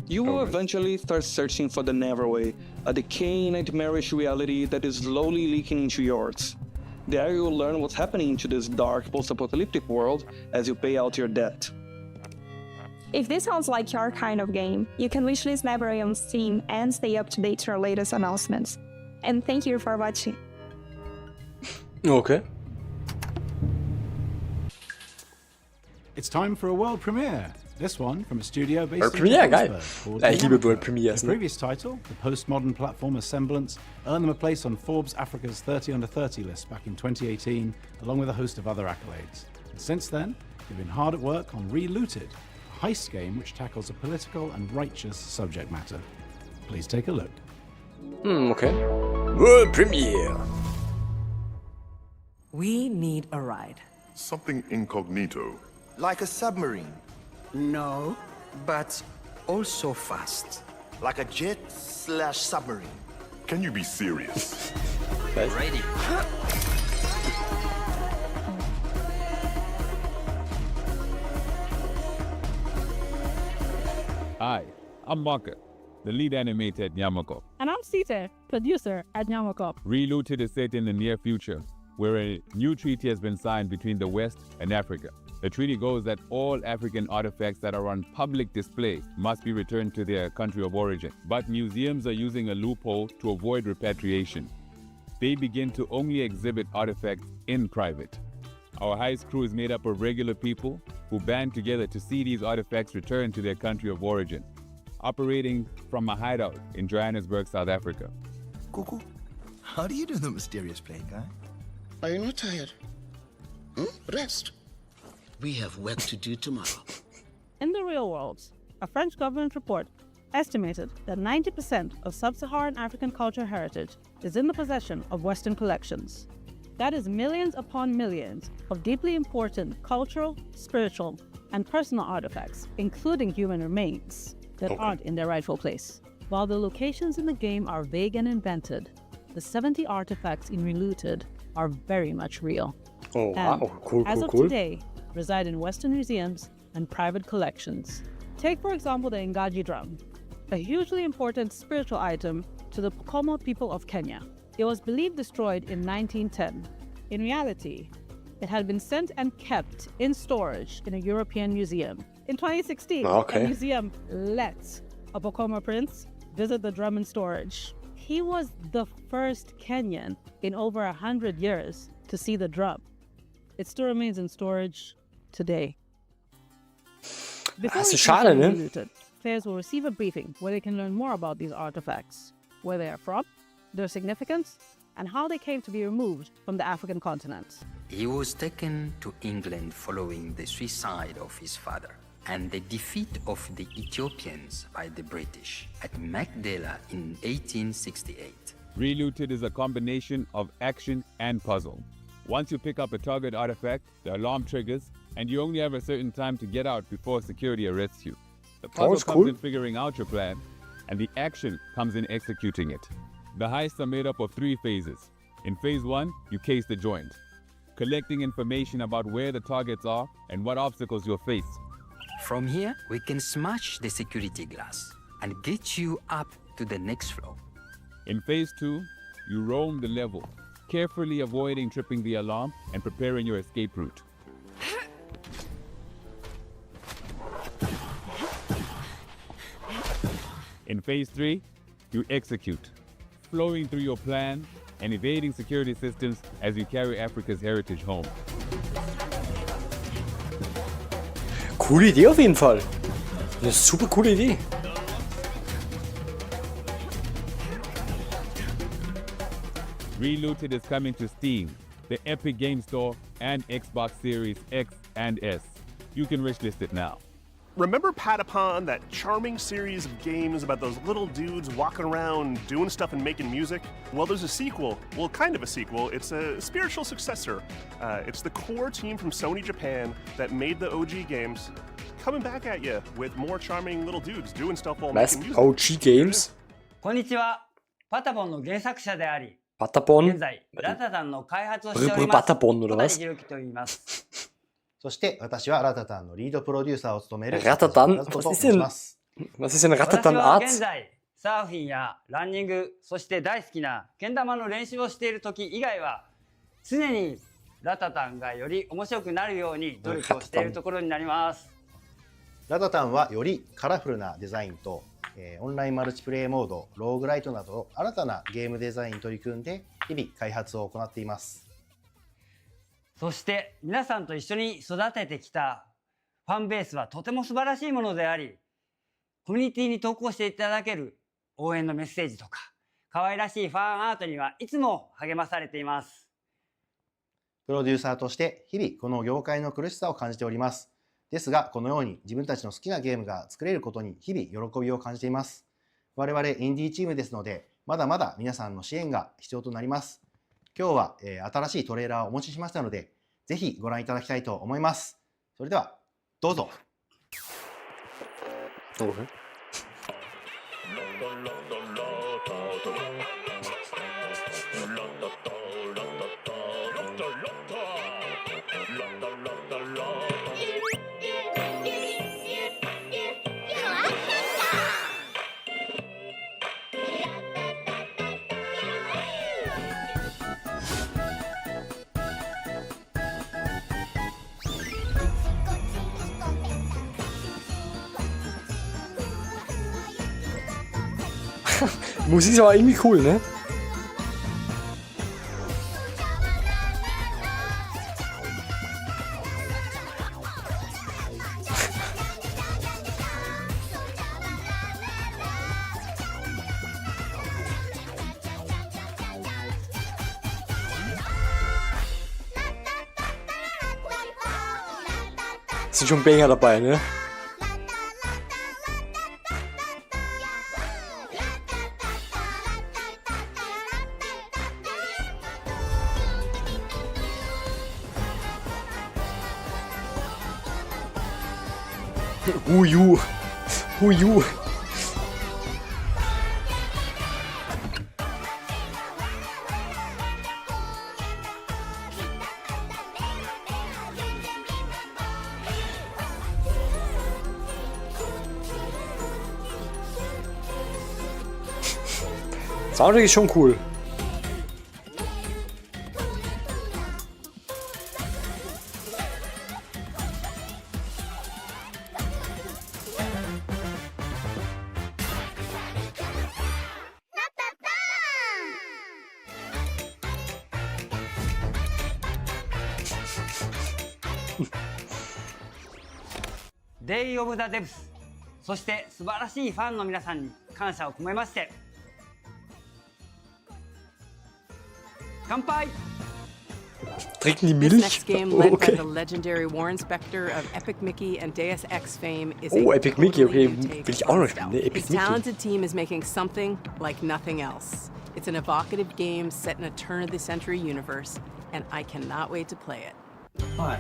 You will eventually start searching for the Neverway, a decaying nightmarish reality that is slowly leaking into yours. There you will learn what's happening to this dark post-apocalyptic world as you pay out your debt. If this sounds like your kind of game, you can wishlist Neverway on Steam and stay up to date to our latest announcements. And thank you for watching. Okay. It's time for a world premiere. This one from a studio based World in Premiere, geil. Johannesburg. Ja, ich liebe World Premiers. The previous title, the postmodern platformer Semblance, earned them a place on Forbes Africa's 30 Under 30 list back in 2018, along with a host of other accolades. And since then, they've been hard at work on Relooted, a heist game which tackles a political and righteous subject matter. Please take a look. Okay. World Premiere. We need a ride. Something incognito. Like a submarine. No, but also fast. Like a jet/submarine. Can you be serious? Ready. Hi, I'm Maka, the lead animator at Nyamako. And I'm Sita, producer at Nyamako. Relooted is set in the near future, where a new treaty has been signed between the West and Africa. The treaty goes that all African artifacts that are on public display must be returned to their country of origin. But museums are using a loophole to avoid repatriation. They begin to only exhibit artifacts in private. Our heist crew is made up of regular people who band together to see these artifacts returned to their country of origin, operating from a hideout in Johannesburg, South Africa. Cuckoo, how do you do the mysterious play, guy? Are you not tired? Rest. We have work to do tomorrow. In the real world, a French government report estimated that 90% of sub-Saharan African cultural heritage is in the possession of Western collections. That is millions upon millions of deeply important cultural, spiritual, and personal artifacts, including human remains, that aren't in their rightful place. While the locations in the game are vague and invented, the 70 artifacts in Relooted are very much real. Oh, wow. Cool, as of cool. today, reside in Western museums and private collections. Take, for example, the Ngaji drum, a hugely important spiritual item to the Pokomo people of Kenya. It was believed destroyed in 1910. In reality, it had been sent and kept in storage in a European museum. In 2016, a museum let a Pokomo prince visit the drum in storage. He was the first Kenyan in over 100 years to see the drum. It still remains in storage today. Before Relooted, players will receive a briefing where they can learn more about these artifacts, where they are from, their significance, and how they came to be removed from the African continent. He was taken to England following the suicide of his father and the defeat of the Ethiopians by the British at Magdala in 1868. Relooted is a combination of action and puzzle. Once you pick up a target artifact, the alarm triggers, and you only have a certain time to get out before security arrests you. The puzzle comes in figuring out your plan, and the action comes in executing it. The heists are made up of 3 phases. In phase 1, you case the joint, collecting information about where the targets are and what obstacles you'll face. From here, we can smash the security glass and get you up to the next floor. In phase 2, you roam the level, carefully avoiding tripping the alarm and preparing your escape route. In phase 3, you execute, flowing through your plan and evading security systems as you carry Africa's heritage home. Coole Idee auf jeden Fall. Eine super coole Idee. Relooted is coming to Steam, the Epic Game Store, and Xbox Series X and S. You can wishlist it now. Remember Patapon, that charming series of games about those little dudes walking around doing stuff and making music? Well, there's a sequel. Well, kind of a sequel. It's a spiritual successor. It's the core team from Sony Japan that made the OG games coming back at you with more charming little dudes doing stuff while making music. OG Games? こんにちは。パタボンの原作者であり、バタポン現在、ラタタンの開発をしておブルブルります。バタポン小 oder 谷 was? 博樹と言います。そして私はラタタンのリードプロデューサーを務めるラタタンラタと Was 申 ist し denn, ます。 was ist denn 私 Ratatan は現 Arzt? 在、サーフィンやランニング、そして大好きなけん玉の練習をしている時以外は、常にラタタンがより面白くなるように努力をしているところになります。ラタタンはよりカラフルなデザインと、オンラインマルチプレイモード、ローグライトなど新たなゲームデザインに取り組んで日々開発を行っています。そして皆さんと一緒に育ててきたファンベースはとても素晴らしいものであり、コミュニティに投稿していただける応援のメッセージとか、可愛らしいファンアートにはいつも励まされています。プロデューサーとして日々この業界の苦しさを感じております。ですが、このように自分たちの好きなゲームが作れることに日々喜びを感じています。我々インディーチームですので、まだまだ皆さんの支援が必要となります。今日は、新しいトレーラーをお持ちしましたので、ぜひご覧いただきたいと思います。それでは、どうぞ。Okay. Musik ist aber irgendwie cool, ne? Sind schon Banger dabei, ne? Who you? Who you? Soundtrack ist schon cool. Day of the Devs、そして素晴らしいファンの皆さんに感謝を込めまして、乾杯。 Trinken die This Milch? next game, led by Okay. the legendary Warren Spector of Epic Mickey and Deus Ex fame, is Oh, a Epic Mickey, totally okay. new take Will ich auch on noch stealth. spielen, ne? Epic His Mickey. talented team is making something like nothing else. It's an evocative game set in a turn-of-the-century universe, and I cannot wait to play it. Hi,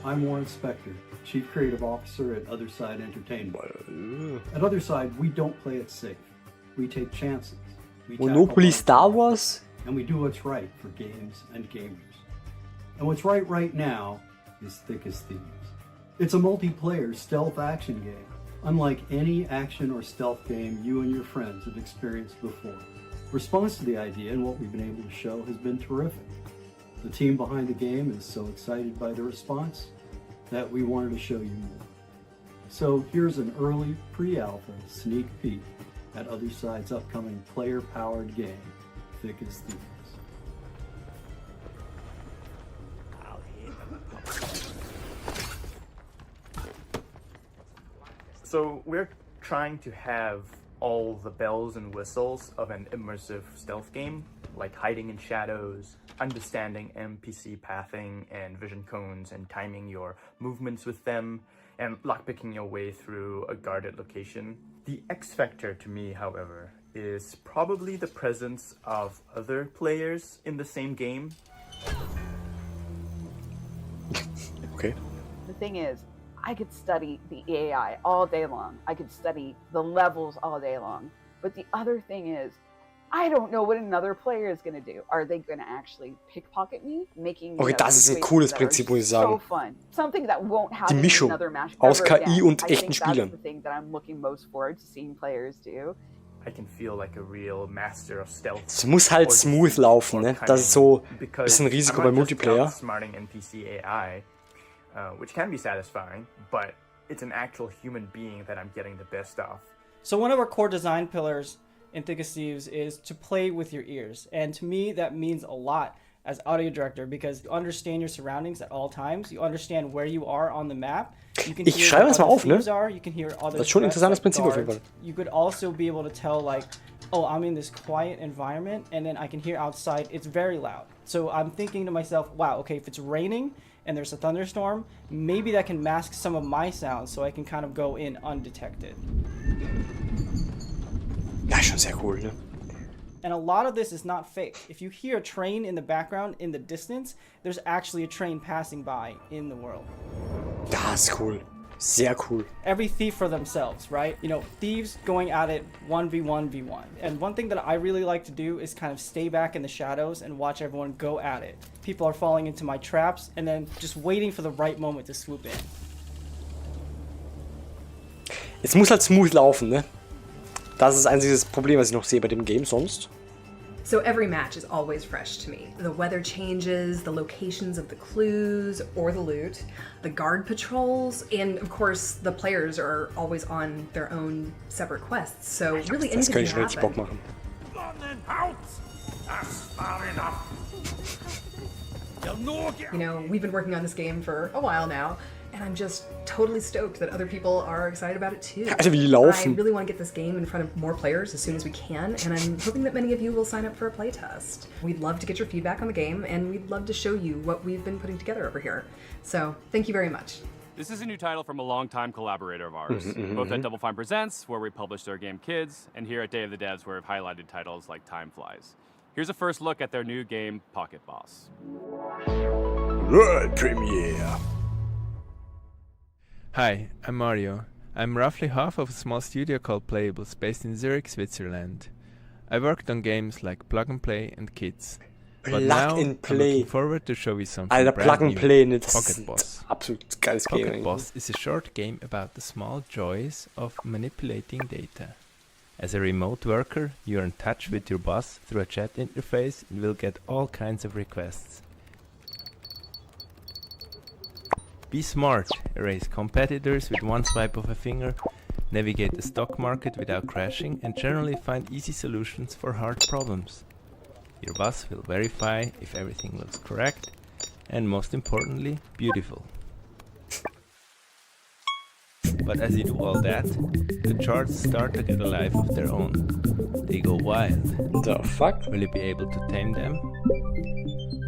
I'm Warren Spector, Chief Creative Officer at Otherside Entertainment. At Otherside, we don't play it safe. We take chances. We tackle Monopoly hard Star Wars? and we do what's right for games and gamers. And what's right now is Thick as Thieves. It's a multiplayer stealth action game, unlike any action or stealth game you and your friends have experienced before. Response to the idea and what we've been able to show has been terrific. The team behind the game is so excited by the response that we wanted to show you more. So here's an early pre-alpha sneak peek at Otherside's upcoming player-powered game, Thick as Thieves. So we're trying to have all the bells and whistles of an immersive stealth game, like hiding in shadows, understanding NPC pathing and vision cones and timing your movements with them, and lockpicking your way through a guarded location. The X factor to me, however, is probably the presence of other players in the same game. Okay. The thing is, I could study the AI all day long. I could study the levels all day long. But the other thing is, I don't know what another player is going to do. Are they going to actually pickpocket me? Making Okay, das ist ein cooles Prinzip, muss ich sagen. So fun. Something that won't happen Die Mischung in another match aus ever KI again. und I echten think Spielern. that's the thing that I'm looking most forward to seeing players do. I can feel like a real master of stealth. Es muss halt smooth laufen, ne? Das ist so ein bisschen Risiko bei Multiplayer. Outsmarting NPC AI, which can be satisfying, but it's an actual human being that I'm getting the best of. So one of our core design pillars in Thick as Thieves is to play with your ears. And to me, that means a lot as audio director because you understand your surroundings at all times. You understand where you are on the map. You can Ich schreibe das mal auf, ne? You can hear other Das ist schon ein interessantes Prinzip auf jeden guards. Fall. You could also be able to tell like, oh, I'm in this quiet environment and then I can hear outside it's very loud. So I'm thinking to myself, wow, okay, if it's raining and there's a thunderstorm, maybe that can mask some of my sounds so I can kind of go in undetected. Ja, schon sehr cool, ne? And a lot of this is not fake. If you hear a train in the background in the distance, there's actually a train passing by in the world. Das ist cool. Sehr cool. Every thief for themselves, right? You know, thieves going at it 1v1v1. And one thing that I really like to do is kind of stay back in the shadows and watch everyone go at it. People are falling into my traps and then just waiting for the right moment to swoop in. Es muss halt smooth laufen, ne? Das ist das einzige Problem, was ich noch sehe bei dem Game sonst. So every match is always fresh to me. The weather changes, the locations of the clues or the loot, the guard patrols, and of course the players are always on their own separate quests. So really Das anything könnte can schon richtig Bock happen. machen. You know, we've been working on this game for a while now, and I'm just totally stoked that other people are excited about it too. Alter, wie die laufen. I really want to get this game in front of more players as soon as we can, and I'm hoping that many of you will sign up for a playtest. We'd love to get your feedback on the game, and we'd love to show you what we've been putting together over here. So, thank you very much. This is a new title from a longtime collaborator of ours, both at Double Fine Presents, where we published our game Kids, and here at Day of the Devs, where we've highlighted titles like Time Flies. Here's a first look at their new game, Pocket Boss. World premiere. Hi, I'm Mario. I'm roughly half of a small studio called Playables, based in Zurich, Switzerland. I worked on games like Plug and Play and Kids. But now I'm looking forward to show you something Alter, brand Plug and new. Play, ne? Das Pocket ist Boss. absolut geiles Pocket Game. Boss is a short game about the small joys of manipulating data. As a remote worker, you're in touch with your boss through a chat interface and will get all kinds of requests. Be smart, erase competitors with one swipe of a finger, navigate the stock market without crashing, and generally find easy solutions for hard problems. Your boss will verify if everything looks correct, and most importantly, beautiful. But as you do all that, the charts start to get a life of their own. They go wild. The fuck? Will you be able to tame them?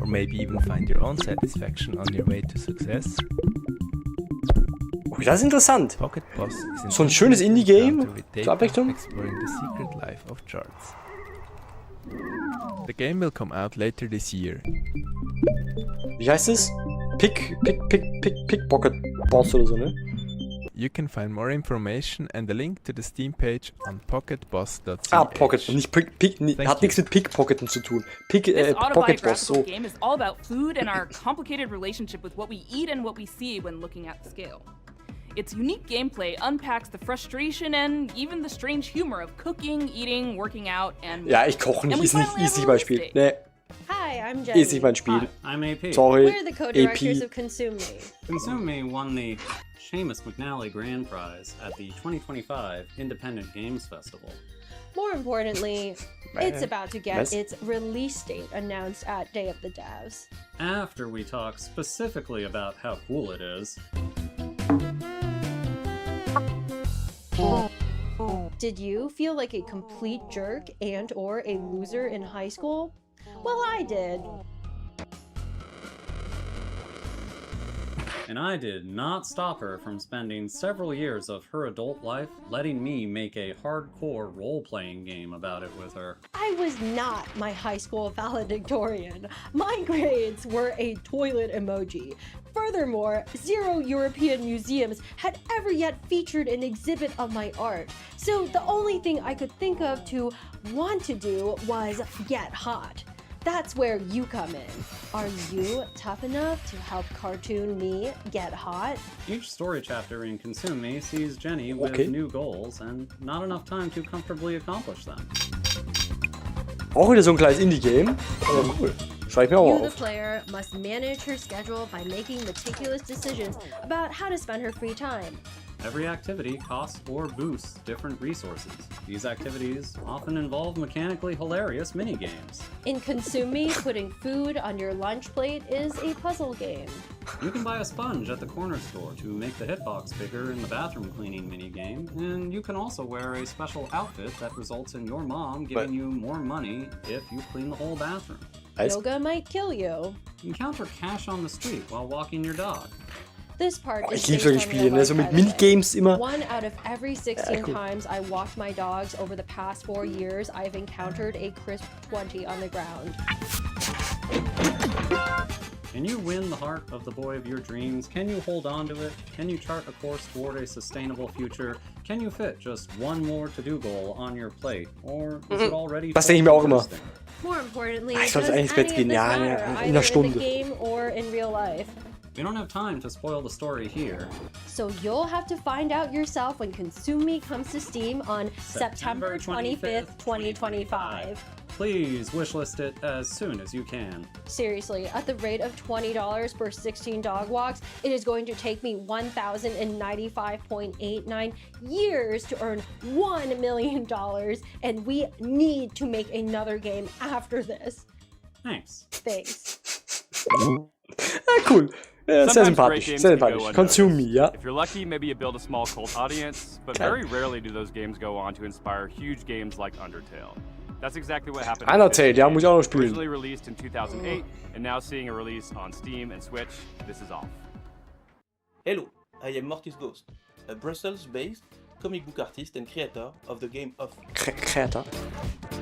Or maybe even find your own satisfaction on your way to success? Oh, das ist interessant. Pocket Boss is So ein schönes Indie-Game zur Abwechslung. Exploring the secret life of charts. The game will come out later this year. Wie heißt es? Pickpocket Boss oder so, ne? You can find more information and a link to the Steam page on pocketboss.ch. Ah, Pocket, nicht hat nichts mit Pickpocketen zu tun. This Pocket Boss, autobiographical so. game is all about food and our complicated relationship with what we eat and what we see when looking at the scale. Its unique gameplay unpacks the frustration and even the strange humor of cooking, eating, working out, and Ja, ich koche nicht, ist nicht mein Spiel. Nee. Hi, I'm Jenny. Ist nicht mein Spiel. Hi, I'm AP. Sorry, We're the co-directors AP. of Consume Me. Consume Me won the Seamus McNally Grand Prize at the 2025 Independent Games Festival. More importantly, it's about to get Was? its release date announced at Day of the Devs. After we talk specifically about how cool it is, Did you feel like a complete jerk and or a loser in high school? Well, I did. And I did not stop her from spending several years of her adult life letting me make a hardcore role-playing game about it with her. I was not my high school valedictorian. My grades were a toilet emoji. Furthermore, 0 European museums had ever yet featured an exhibit of my art. So the only thing I could think of to want to do was get hot. That's where you come in. Are you tough enough to help cartoon me get hot? Each story chapter in Consume Me sees Jenny with new goals and not enough time to comfortably accomplish them. Auch wieder so ein kleines Indie-Game. Cool. Schreib mir auch You, mal the auf. player, must manage her schedule by making meticulous decisions about how to spend her free time. Every activity costs or boosts different resources. These activities often involve mechanically hilarious mini-games. In Consume Me, putting food on your lunch plate is a puzzle game. You can buy a sponge at the corner store to make the hitbox bigger in the bathroom cleaning minigame, and you can also wear a special outfit that results in your mom giving you more money if you clean the whole bathroom. Yoga might kill you. Encounter cash on the street while walking your dog. This part is Ich liebe based solche on Spiele, real ne? life So mit evidence. Minigames immer. 1 out of every 16 cool. times I walked my dogs over the past 4 years, I've encountered a crisp 20 on the ground. Can you win the heart of the boy of your dreams? Can you hold on to it? Can you chart a course toward a sustainable future? Can you fit just one more to-do goal on your plate? Or is it already Das denke ich mir auch immer. existing? More importantly, Ich does sollte any eigentlich of ins Bett this gehen, ja, matter, in einer either in the Stunde. game or in real life? We don't have time to spoil the story here. So you'll have to find out yourself when Consume Me comes to Steam on September 25th, 2025. Please wishlist it as soon as you can. Seriously, at the rate of $20 per 16 dog walks, it is going to take me 1,095.89 years to earn $1 million, and we need to make another game after this. Thanks. Thanks. Cool. Sehr Sometimes great sympathisch. games Sehr can go sympathisch. Consume Me, ja. If you're lucky, maybe you build a small cult audience, but Geil. very rarely do those games go on to inspire huge games like Undertale. That's exactly what happened. Undertale, ja, muss ich auch noch spielen. Originally released in 2008, and now seeing a release on Steam and Switch. This is off. Hello, I am Mortis Ghost, a Brussels-based comic book artist and creator of the game Off. Creator.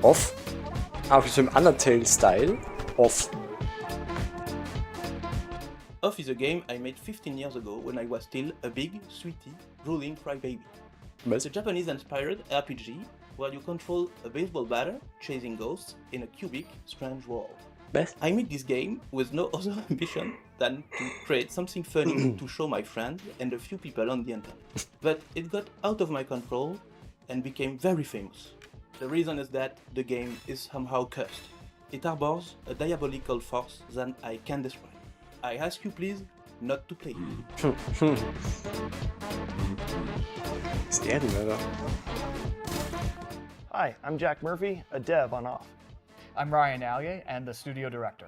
Off. Auch so im Undertale-Style. Off. Off is a game I made 15 years ago when I was still a big, sweetie, drooling crybaby. It's a Japanese-inspired RPG where you control a baseball batter chasing ghosts in a cubic, strange world. I made this game with no other ambition than to create something funny to show my friends and a few people on the internet. But it got out of my control and became very famous. The reason is that the game is somehow cursed. It harbors a diabolical force that I can't describe. I ask you please not to play it. Ist er denn, oder? Hi, I'm Jack Murphy, a dev on Off. I'm Ryan Allier and the studio director.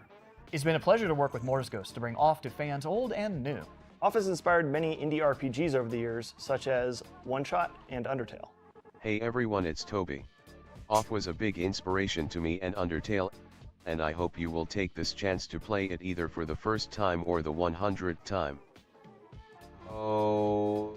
It's been a pleasure to work with Mortis Ghost to bring Off to fans old and new. Off has inspired many indie RPGs over the years, such as One-Shot and Undertale. Hey everyone, it's Toby. Off was a big inspiration to me and Undertale, and I hope you will take this chance to play it either for the first time or the 100th time. Oh.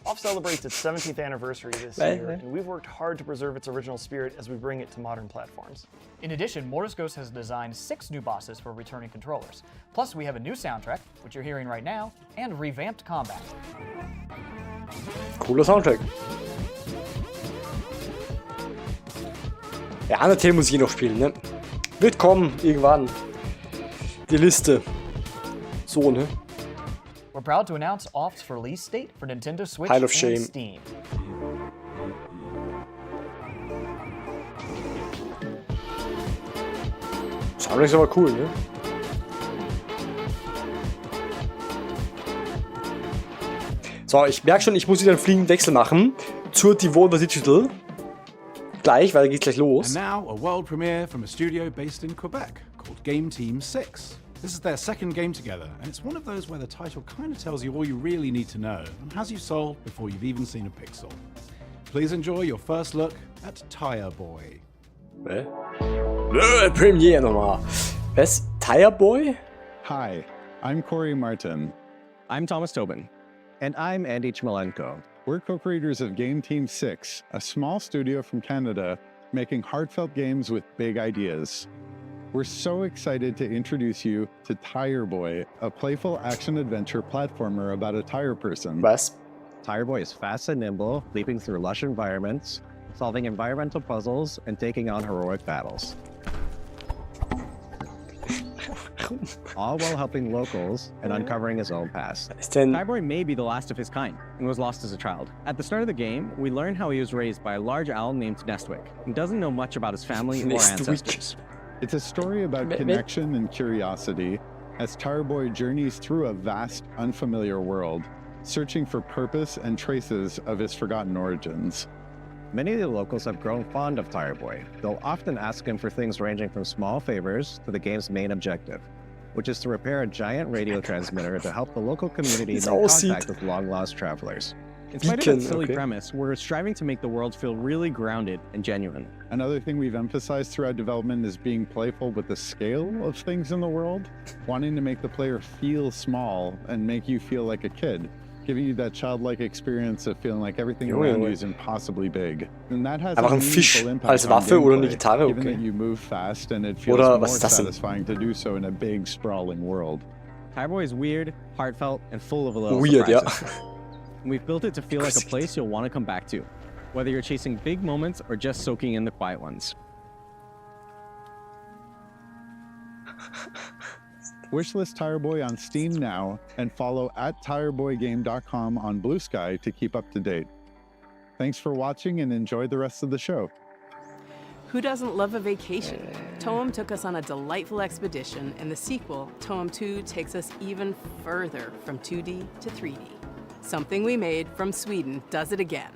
Off celebrates its 17th anniversary this year, and we've worked hard to preserve its original spirit as we bring it to modern platforms. In addition, Mortis Ghost has designed 6 new bosses for returning controllers. Plus, we have a new soundtrack, which you're hearing right now, and revamped combat. Cooler Soundtrack. Ja, Undertale muss ich noch spielen, ne? Wird kommen, irgendwann. Die Liste. So, ne? We're proud to announce Off's release date for Nintendo Switch Pile of and shame. Steam. Soundtrack ist aber cool, ne? So, ich merke schon, ich muss wieder einen fliegenden Wechsel machen zur Devolver Digital. Gleich, weil da geht's gleich los. And now a world premiere from a studio based in Quebec called Game Team 6. This is their second game together, and it's one of those where the title kind of tells you all you really need to know and has you sold before you've even seen a pixel. Please enjoy your first look at Tire Boy. Premiere nochmal. Was? Tire Boy? Hi, I'm Corey Martin. I'm Thomas Tobin. And I'm Andy Chmelenko. We're co-creators of Game Team 6, a small studio from Canada making heartfelt games with big ideas. We're so excited to introduce you to Tire Boy, a playful action-adventure platformer about a tire person. Tire Boy is fast and nimble, leaping through lush environments, solving environmental puzzles, and taking on heroic battles. All while helping locals and uncovering his own past. Tire Boy may be the last of his kind and was lost as a child. At the start of the game, we learn how he was raised by a large owl named Nestwick and doesn't know much about his family or ancestors. It's a story about connection and curiosity as Tire Boy journeys through a vast, unfamiliar world, searching for purpose and traces of his forgotten origins. Many of the locals have grown fond of Tire Boy. They'll often ask him for things ranging from small favors to the game's main objective, which is to repair a giant radio transmitter to help the local community make contact with long-lost travelers. In spite of its silly premise, we're striving to make the world feel really grounded and genuine. Another thing we've emphasized throughout development is being playful with the scale of things in the world, wanting to make the player feel small and make you feel like a kid, giving you that childlike experience of feeling like everything around you is impossibly big. And that has a meaningful impact als on Waffe oder eine gameplay, Gitarre, given okay. that you move fast and it feels Oder more was ist das denn? satisfying to do so in a big, sprawling world. Tire Boy is weird, heartfelt, and full of a little Weird, surprises. We've built it to feel like a place you'll want to come back to, whether you're chasing big moments or just soaking in the quiet ones. Wishlist Tire Boy on Steam now and follow @tireboygame.com on Blue Sky to keep up to date. Thanks for watching and enjoy the rest of the show. Who doesn't love a vacation? Toem took us on a delightful expedition, and the sequel, Toem 2, takes us even further from 2D to 3D. Something we made from Sweden does it again.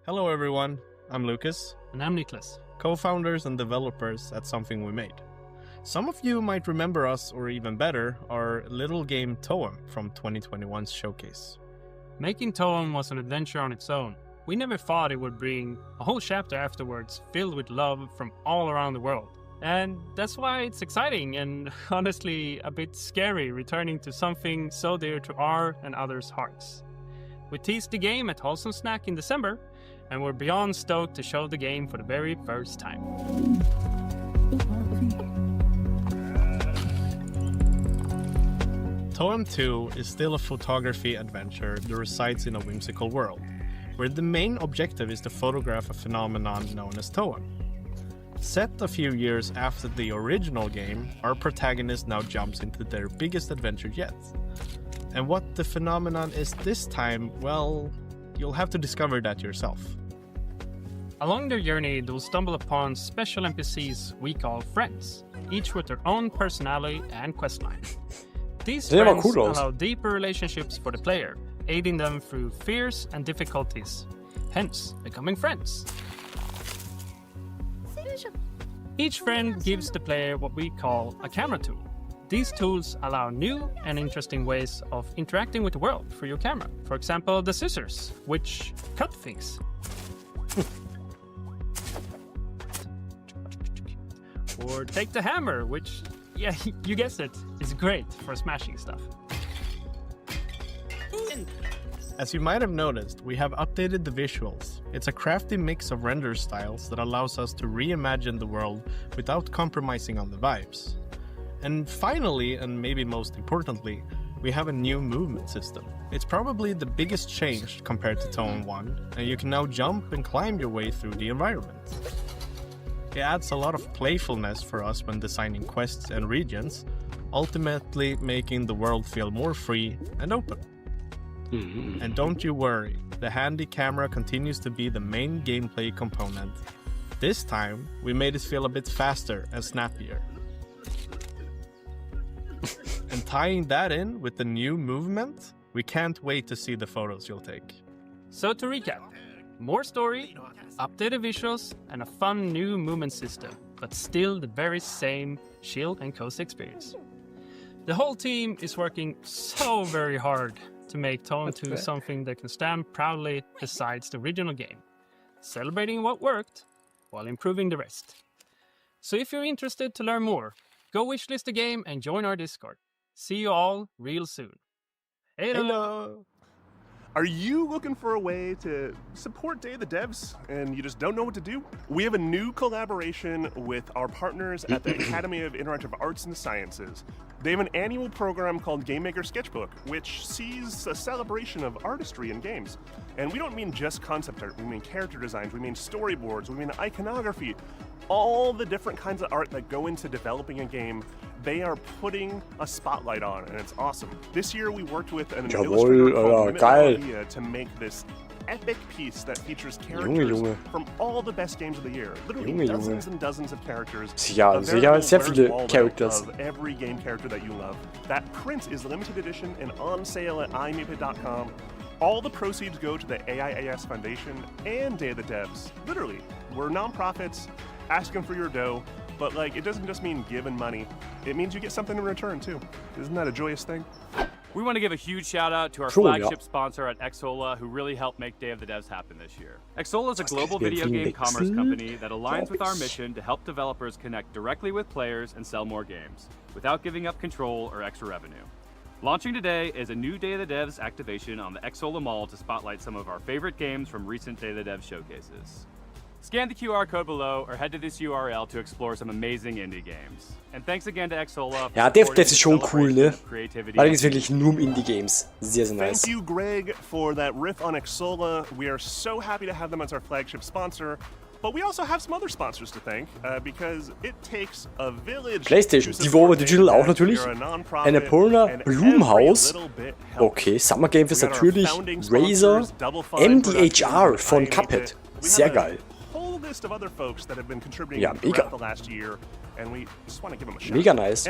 Hello everyone, I'm Lucas. And I'm Niklas. Co-founders and developers at Something We Made. Some of you might remember us, or even better, our little game Toem from 2021's showcase. Making Toem was an adventure on its own. We never thought it would bring a whole chapter afterwards filled with love from all around the world. And that's why it's exciting and honestly a bit scary returning to something so dear to our and others' hearts. We teased the game at Wholesome Snack in December, and we're beyond stoked to show the game for the very first time. Toem 2 is still a photography adventure that resides in a whimsical world, where the main objective is to photograph a phenomenon known as Toem. Set a few years after the original game, our protagonist now jumps into their biggest adventure yet. And what the phenomenon is this time, well, you'll have to discover that yourself. Along their journey, they'll stumble upon special NPCs we call friends, each with their own personality and questline. These friends allow deeper relationships for the player, aiding them through fears and difficulties, hence becoming friends. Each friend gives the player what we call a camera tool. These tools allow new and interesting ways of interacting with the world through your camera. For example, the scissors, which cut things. Or take the hammer, which, yeah, you guessed it, is great for smashing stuff. As you might have noticed, we have updated the visuals. It's a crafty mix of render styles that allows us to reimagine the world without compromising on the vibes. And finally, and maybe most importantly, we have a new movement system. It's probably the biggest change compared to Toem 1, and you can now jump and climb your way through the environment. It adds a lot of playfulness for us when designing quests and regions, ultimately making the world feel more free and open. And don't you worry, the handy camera continues to be the main gameplay component. This time, we made it feel a bit faster and snappier. And tying that in with the new movement, we can't wait to see the photos you'll take. So to recap, more story, updated visuals, and a fun new movement system, but still the very same chill and cozy experience. The whole team is working so very hard to make Toem 2 something that can stand proudly besides the original game, celebrating what worked while improving the rest. So if you're interested to learn more, go wishlist the game and join our Discord. See you all real soon. Hello. Are you looking for a way to support Day of the Devs and you just don't know what to do? We have a new collaboration with our partners at the Academy of Interactive Arts and Sciences. They have an annual program called Game Maker Sketchbook, which sees a celebration of artistry in games. And we don't mean just concept art, we mean character designs, we mean storyboards, we mean iconography. All the different kinds of art that go into developing a game, they are putting a spotlight on, and it's awesome. This year we worked with an illustrator called Geil to make this epic piece that features characters from all the best games of the year. Literally dozens and dozens of characters. Ja, sicher sehr viele Characters. Of every game character that you love. That print is limited edition and on sale at iMeeple.com. All the proceeds go to the AIAS Foundation and Day of the Devs. Literally, we're nonprofits asking for your dough, but like it doesn't just mean giving money. It means you get something in return too. Isn't that a joyous thing? We want to give a huge shout out to our flagship sponsor at Xsola, who really helped make Day of the Devs happen this year. Xsola is a global video game commerce company that aligns with our mission to help developers connect directly with players and sell more games, without giving up control or extra revenue. Launching today is a new Day of the Devs activation on the Xsola Mall to spotlight some of our favorite games from recent Day of the Devs showcases. Scan the QR code below or head to this URL to explore some amazing indie games. And thanks again to Xsola. Ja, Day of the Devs ist schon cool, ne? Weil da geht's wirklich nur Indie-Games. Sehr, sehr nice. Thank you, Greg, for that riff on Xsola. We are so happy to have them as our flagship sponsor. But we also have some other sponsors to thank, because it takes a village. PlayStation, Devolver Digital auch natürlich. Annapurna, Blumhaus. Okay, Summer Game Fest natürlich. Razer, MDHR von Cuphead. Sehr geil. Ja, mega. Mega nice.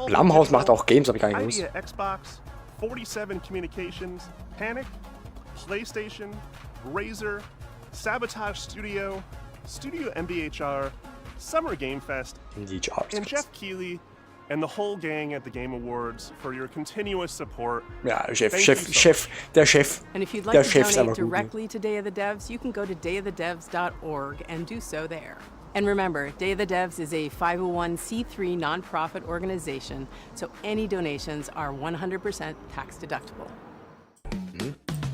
Blumhaus macht auch Games, hab ich gar nicht gewusst. Xbox, 47 Communications, Panic, PlayStation, Razer, Sabotage Studio, Studio MDHR, Summer Game Fest, and Jeff Keighley, and the whole gang at the Game Awards for your continuous support. Ja, der Chef. And if you'd like to donate directly to Day of the Devs, you can go to dayofthedevs.org and do so there. And remember, Day of the Devs is a 501c3 nonprofit organization, so any donations are 100% tax deductible.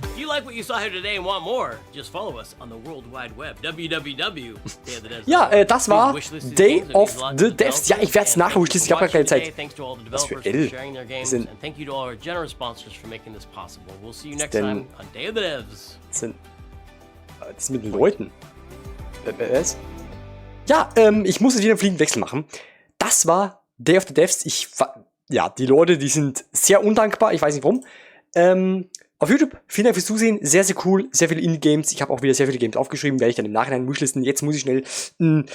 If you like what you saw here today and want more, just follow us on the World Wide Web. www.dayofthedevs. Ja, das war Day of the Devs. Ja, ich werde es nachher schließen, ich habe gar keine Zeit. Was für L? Thank you to all our generous sponsors for making this possible. We'll see you next time on Day of the Devs. Das ist mit den Leuten. Was? Ja, ich muss jetzt wieder einen fliegenden Wechsel machen. Das war Day of the Devs. Ja, die Leute, die sind sehr undankbar. Ich weiß nicht warum. Auf YouTube, vielen Dank fürs Zusehen. Sehr, sehr cool. Sehr viele Indie-Games. Ich habe auch wieder sehr viele Games aufgeschrieben. Werde ich dann im Nachhinein wishlisten. Jetzt muss ich schnell einen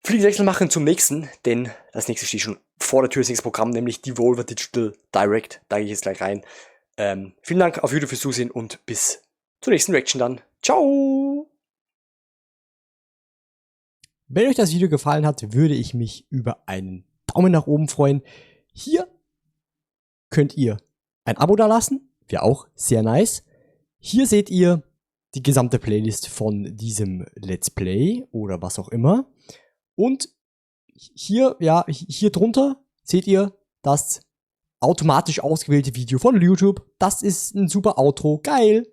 Fliegenwechsel machen zum nächsten. Denn das nächste steht schon vor der Tür. Das nächste Programm, nämlich Devolver Digital Direct. Da gehe ich jetzt gleich rein. Vielen Dank auf YouTube fürs Zusehen und bis zur nächsten Reaction dann. Ciao! Wenn euch das Video gefallen hat, würde ich mich über einen Daumen nach oben freuen. Hier könnt ihr ein Abo dalassen. Wäre auch sehr nice. Hier seht ihr die gesamte Playlist von diesem Let's Play oder was auch immer. Und hier, ja, hier drunter seht ihr das automatisch ausgewählte Video von YouTube. Das ist ein super Outro. Geil!